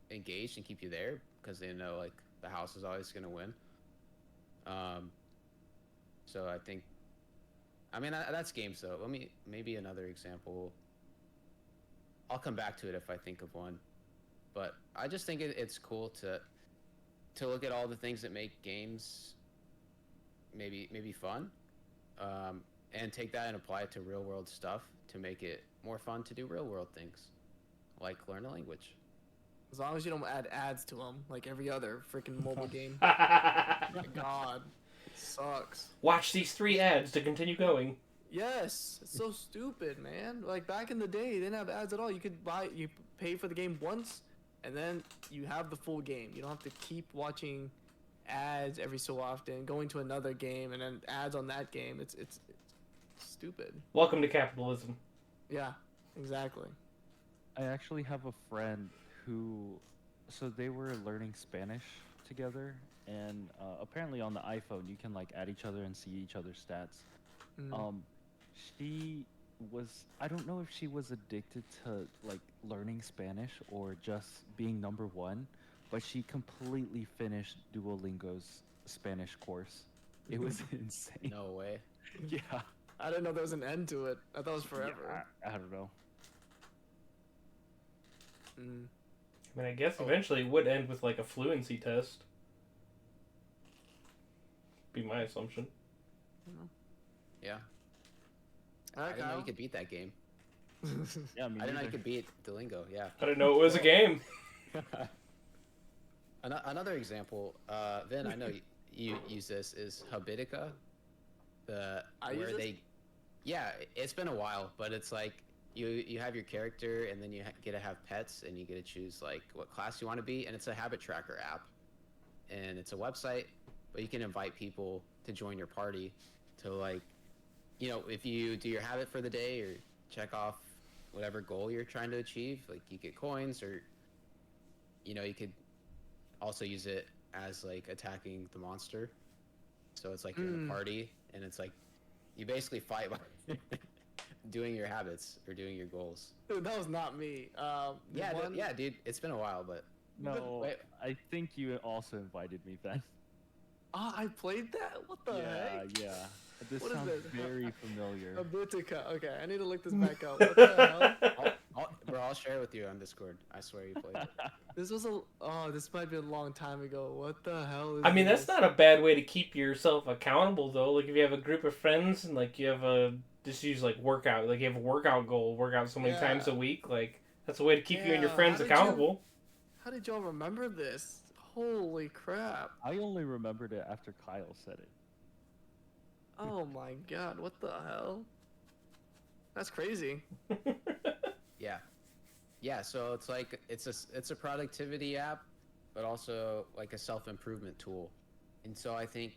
engaged and keep you there because they know like the house is always going to win. So I think, I mean that's games though. Maybe another example. I'll come back to it if I think of one, but I just think it's cool to look at all the things that make games maybe fun, and take that and apply it to real world stuff to make it more fun to do real world things, like learn a language.
As long as you don't add ads to them, like every other freaking mobile game. My God, it sucks.
Watch these 3 ads to continue going.
Yes, it's so stupid, man. Like back in the day, they didn't have ads at all. You pay for the game once, and then you have the full game. You don't have to keep watching ads every so often, going to another game, and then ads on that game. It's stupid.
Welcome to capitalism.
Yeah, exactly.
I actually have a friend who, so they were learning Spanish together, and apparently on the iPhone you can like add each other and see each other's stats.
Mm.
She was, I don't know if she was addicted to like learning Spanish or just being number one, but she completely finished Duolingo's Spanish course. It was insane.
No way.
Yeah.
I didn't know there was an end to it. I thought it was forever.
Yeah, I don't know.
Mm.
I mean, I guess eventually it would end with like a fluency test. Be my assumption.
Yeah.
All
I
right,
didn't know you
Kyle.
could beat that game.
Yeah, me
I didn't know you
neither.
could beat Duolingo. Yeah.
I didn't know it was a game.
Another example, Vin, I know you use this, is Habitica.
I use this?
Yeah, it's been a while, but it's like you have your character, and then you get to have pets, and you get to choose like what class you want to be, and it's a habit tracker app, and it's a website, but you can invite people to join your party to like, you know, if you do your habit for the day or check off whatever goal you're trying to achieve, like you get coins, or you know, you could also use it as like attacking the monster. So it's like you're in a party, and it's like you basically fight by doing your habits or doing your goals.
Dude, that was not me.
Yeah, dude, it's been a while, but
No,
Wait.
I think you also invited me, Ben.
Oh, I played that? What the heck?
Yeah. This
What is
sounds
this?
very familiar.
Habitica. Okay, I need to look this back up. What the hell?
I'll share it with you on Discord. I swear you played it.
This might be a long time ago. What the hell is
I mean, that's
this?
not a bad way to keep yourself accountable, though. Like, if you have a group of friends and, like, you have just use, like, workout. Like, you have a workout goal, work out so many times a week. Like, that's a way to keep you and your
Yeah,
friends
how did you-
accountable.
How did y'all remember this? Holy crap.
I only remembered it after Kyle said it.
Oh my god, what the hell? That's crazy.
Yeah, so it's like it's a productivity app, but also like a self-improvement tool. And so I think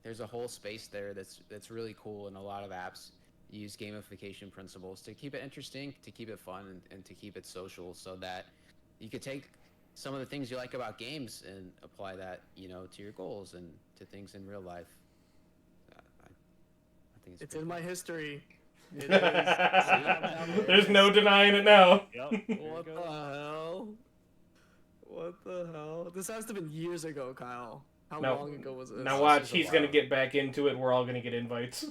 there's a whole space there that's really cool in a lot of apps. use gamification principles to keep it interesting, to keep it fun, and to keep it social, so that you could take some of the things you like about games and apply that, to your goals and to things in real life. I think
It's
pretty
in my
cool.
history. It is.
There's no denying it now.
Yep.
What the hell? What the hell? This has to have been years ago, Kyle. How
No.
long ago was this?
Now
This
watch,
is a
he's gonna
while.
get back into it. And we're all gonna get invites.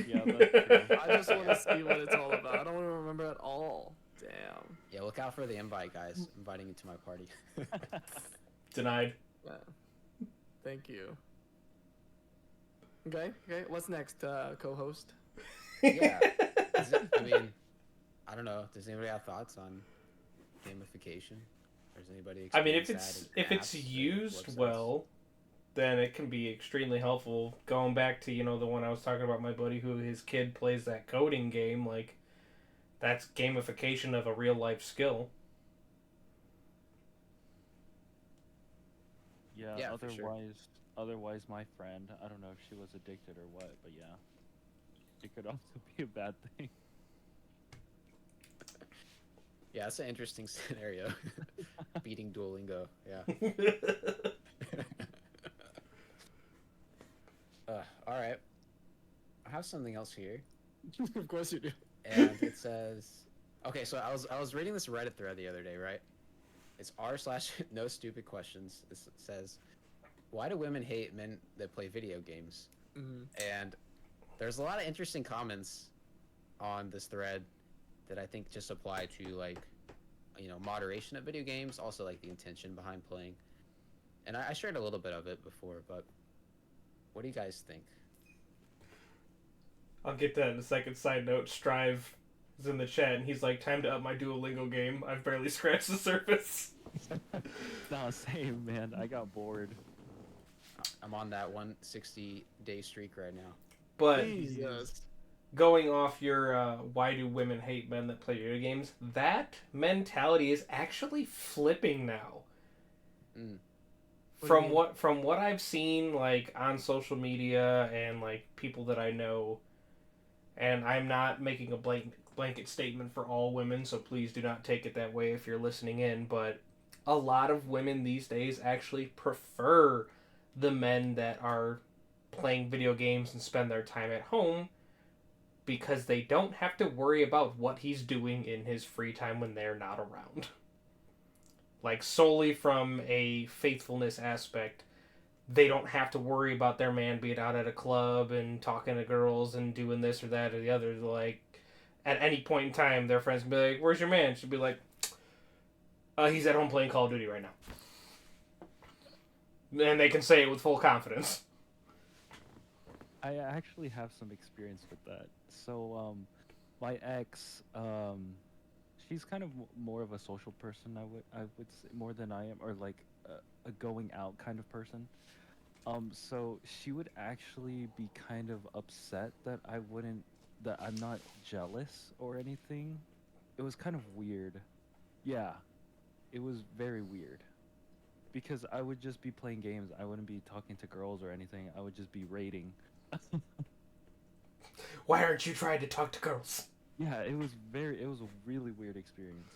Yeah, that's true.
I just want to see what it's all about. I don't even remember at all. Damn.
Yeah, look out for the invite, guys. I'm inviting you to my party.
Denied.
Yeah. Thank you. Okay. What's next, co-host?
Yeah. I mean, I don't know. Does anybody have thoughts on gamification? Or does anybody?
I mean, if
experience
it's
that in
if it's
apps or
used
websites?
well, then it can be extremely helpful. Going back to the one I was talking about, my buddy who his kid plays that coding game, like that's gamification of a real life skill.
Yeah,
Yeah, for sure.
otherwise my friend, I don't know if she was addicted or what, but yeah. It could also be a bad thing.
Yeah, that's an interesting scenario. Beating Duolingo. Yeah. All right. I have something else here,
Of course you do.
and it says, okay. So I was reading this Reddit thread the other day, right? It's r/no stupid questions. It says, why do women hate men that play video games?
Mhm.
And there's a lot of interesting comments on this thread that I think just apply to like, moderation of video games, also like the intention behind playing. And I shared a little bit of it before, but what do you guys think?
I'll get that in a second. Side note: Strive is in the chat, and he's like, "Time to up my Duolingo game. I've barely scratched the surface."
No, same, man. I got bored.
I'm on that 160-day streak right now.
But
Jesus.
going off your why do women hate men that play video games, that mentality is actually flipping now.
Mm.
From what I've seen, like on social media and like people that I know, and I'm not making a blanket statement for all women, so please do not take it that way if you're listening in, but a lot of women these days actually prefer the men that are playing video games and spend their time at home because they don't have to worry about what he's doing in his free time when they're not around. Like, solely from a faithfulness aspect, they don't have to worry about their man being out at a club and talking to girls and doing this or that or the other. Like, at any point in time, their friends can be like, "Where's your man?" She'll be like, "He's at home playing Call of Duty right now." And they can say it with full confidence.
I actually have some experience with that. So, my ex, she's kind of more of a social person. I would say more than I am, or like a going out kind of person. So she would actually be kind of upset that that I'm not jealous or anything. It was kind of weird. Yeah, it was very weird. Because I would just be playing games. I wouldn't be talking to girls or anything. I would just be raiding.
Why aren't you trying to talk to girls?
Yeah, it was a really weird experience.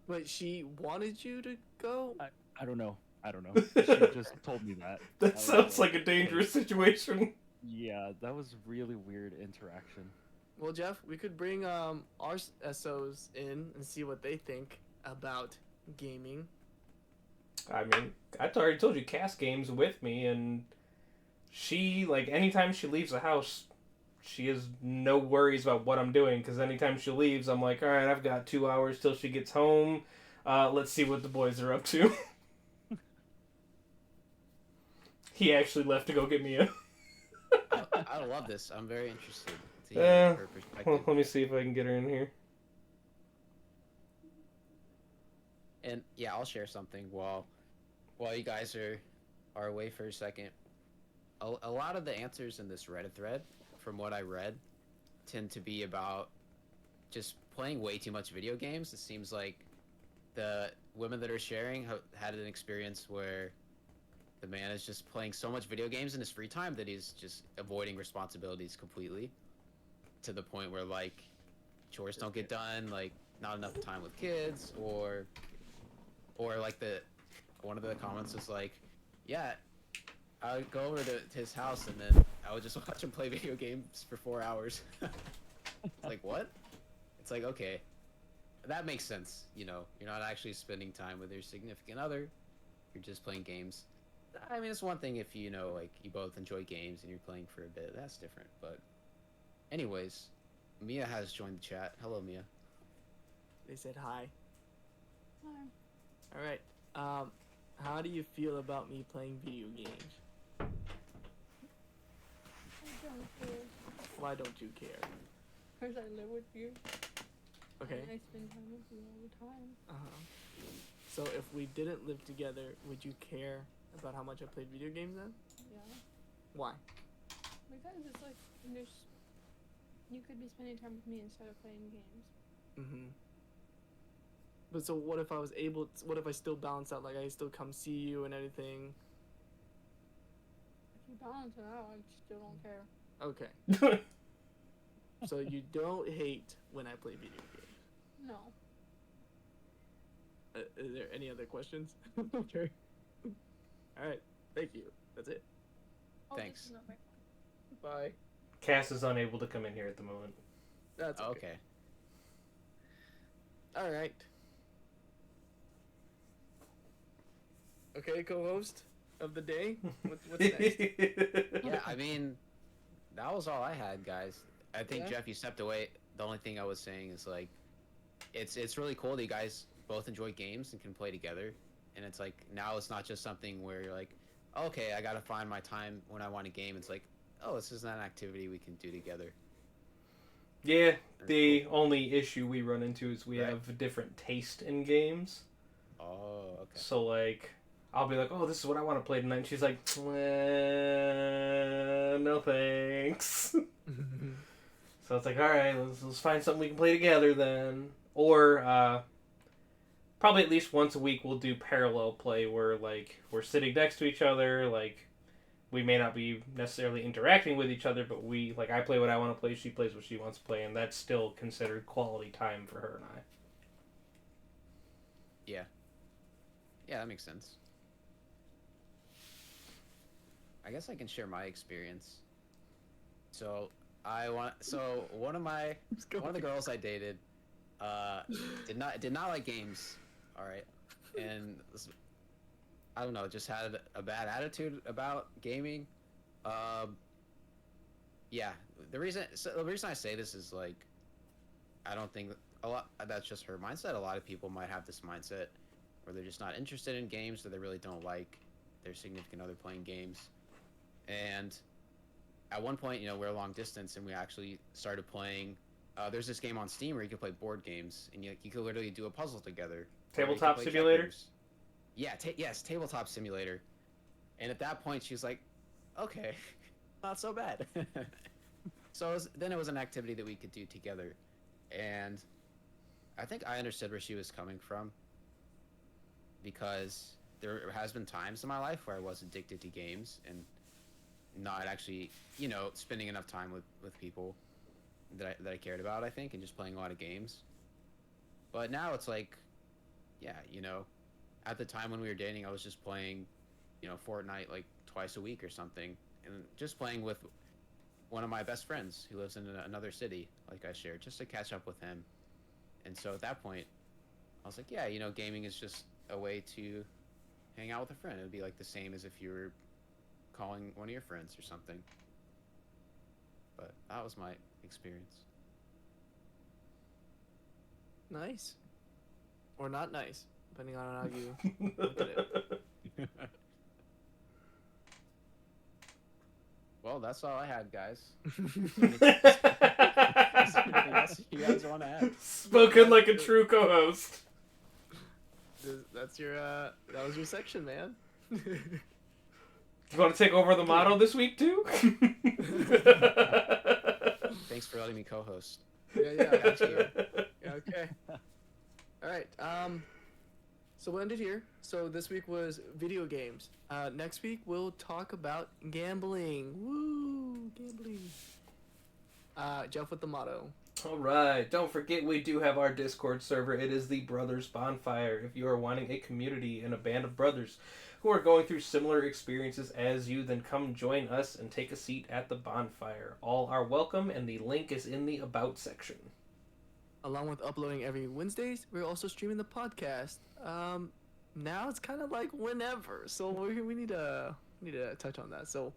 Wait, she wanted you to go?
I don't know. I don't know. She just told me that. I
That
was
sounds like a dangerous situation.
Yeah, that was really weird interaction.
Well, Jeff, we could bring our SOs in and see what they think about gaming.
I mean, I already told you, Cass games with me, and she, like, anytime she leaves the house, she has no worries about what I'm doing, because anytime she leaves, I'm like, alright, I've got 2 hours till she gets home. Let's see what the boys are up to. He actually left to go get me a...
I love this. I'm very interested to hear her perspective.
Well, let me see if I can get her in here.
And yeah, I'll share something while you guys are away for a second. A lot of the answers in this Reddit thread, from what I read, tend to be about just playing way too much video games. It seems like the women that are sharing had an experience where the man is just playing so much video games in his free time that he's just avoiding responsibilities completely. to the point where like chores don't get done, like not enough time with kids, or like one of the comments was like, yeah, I would go over to his house and then I would just watch him play video games for 4 hours. It's like, what? It's like, okay, that makes sense. You know, you're not actually spending time with your significant other. You're just playing games. I mean, it's one thing if you know, like, you both enjoy games and you're playing for a bit. That's different. But, anyways, Mia has joined the chat. Hello, Mia.
They said hi.
Hi.
All right. How do you feel about me playing video games?
I don't care.
Why don't you care?
Because I live with you.
Okay.
And I spend time with you all the time.
So if we didn't live together, would you care about how much I played video games then?
Yeah.
Why?
Because it's like, you could be spending time with me instead of playing games.
Mm-hmm. But so what if I was able to, what if I still balance out, like I still come see you and everything?
If you balance it out, I still don't care.
Okay. So you don't hate when I play video games.
No.
Is there any other questions? Okay. Alright. Thank you. That's it.
Oh,
Thanks.
this is not my
Bye.
Cass is unable to come in here at the moment.
That's okay.
Okay.
Alright. Okay, co-host of the day. What's next?
Yeah, I mean, that was all I had, guys. I think,
Yeah.
Jeff, you stepped away. The only thing I was saying is, like, it's really cool that you guys both enjoy games and can play together. And it's like, now it's not just something where you're like, okay, I gotta find my time when I want a game. It's like, oh, this is an activity we can do together.
Yeah, the only issue we run into is we
Right.
have a different taste in games.
Oh, okay.
So, like, I'll be like, oh, this is what I want to play tonight. And she's like, no thanks. So it's like, all right, let's find something we can play together then. Or probably at least once a week we'll do parallel play where, like, we're sitting next to each other. Like, we may not be necessarily interacting with each other, but I play what I want to play, she plays what she wants to play, and that's still considered quality time for her and I.
Yeah, that makes sense. I guess I can share my experience. So one of the girls I dated did not like games. All right, and I don't know, just had a bad attitude about gaming. Yeah, the reason I say this is, like, I don't think that's just her mindset. A lot of people might have this mindset where they're just not interested in games, or they really don't like their significant other playing games. And at one point, we're long distance, and we actually started playing. There's this game on Steam where you can play board games, and you could literally do a puzzle together. Or you could
Tabletop
play
Simulator?
checkers. Yeah, yes, Tabletop Simulator. And at that point, she was like, okay, not so bad. So then it was an activity that we could do together. And I think I understood where she was coming from, because there has been times in my life where I was addicted to games and not actually, spending enough time with people that I cared about, I think, and just playing a lot of games. But now it's like, yeah, at the time when we were dating, I was just playing, Fortnite like twice a week or something, and just playing with one of my best friends who lives in another city, like I shared, just to catch up with him. And so at that point, I was like, yeah, gaming is just a way to hang out with a friend. It would be like the same as if you were calling one of your friends or something. But that was my experience.
Nice. Or not nice, depending on how you look at it.
Well, that's all I had, guys. Anything else you guys want to add?
Spoken like a true co-host.
That's your, that was your section, man.
You want to take over the motto this week too?
Thanks for letting me co-host.
Yeah, sure. Yeah, okay. All right. So we'll end it here. So this week was video games. Next week we'll talk about gambling. Woo, gambling. Jeff with the motto.
All right. Don't forget we do have our Discord server. It is the Brothers Bonfire. If you are wanting a community and a band of brothers who are going through similar experiences as you, then come join us and take a seat at the bonfire. All are welcome, and the link is in the About section.
Along with uploading every Wednesdays, we're also streaming the podcast. Now it's kind of like whenever, so we need to touch on that. So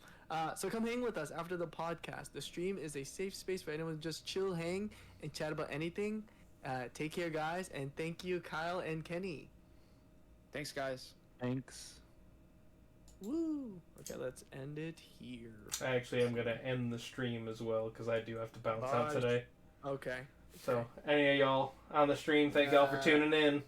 come hang with us after the podcast. The stream is a safe space for anyone to just chill, hang, and chat about anything. Take care, guys, and thank you, Kyle and Kenny.
Thanks, guys.
Thanks.
Woo! Okay, let's end it here.
Actually, I'm going to end the stream as well because I do have to bounce out
Bye.
today.
Okay.
So, any of y'all on the stream, thank y'all for tuning in.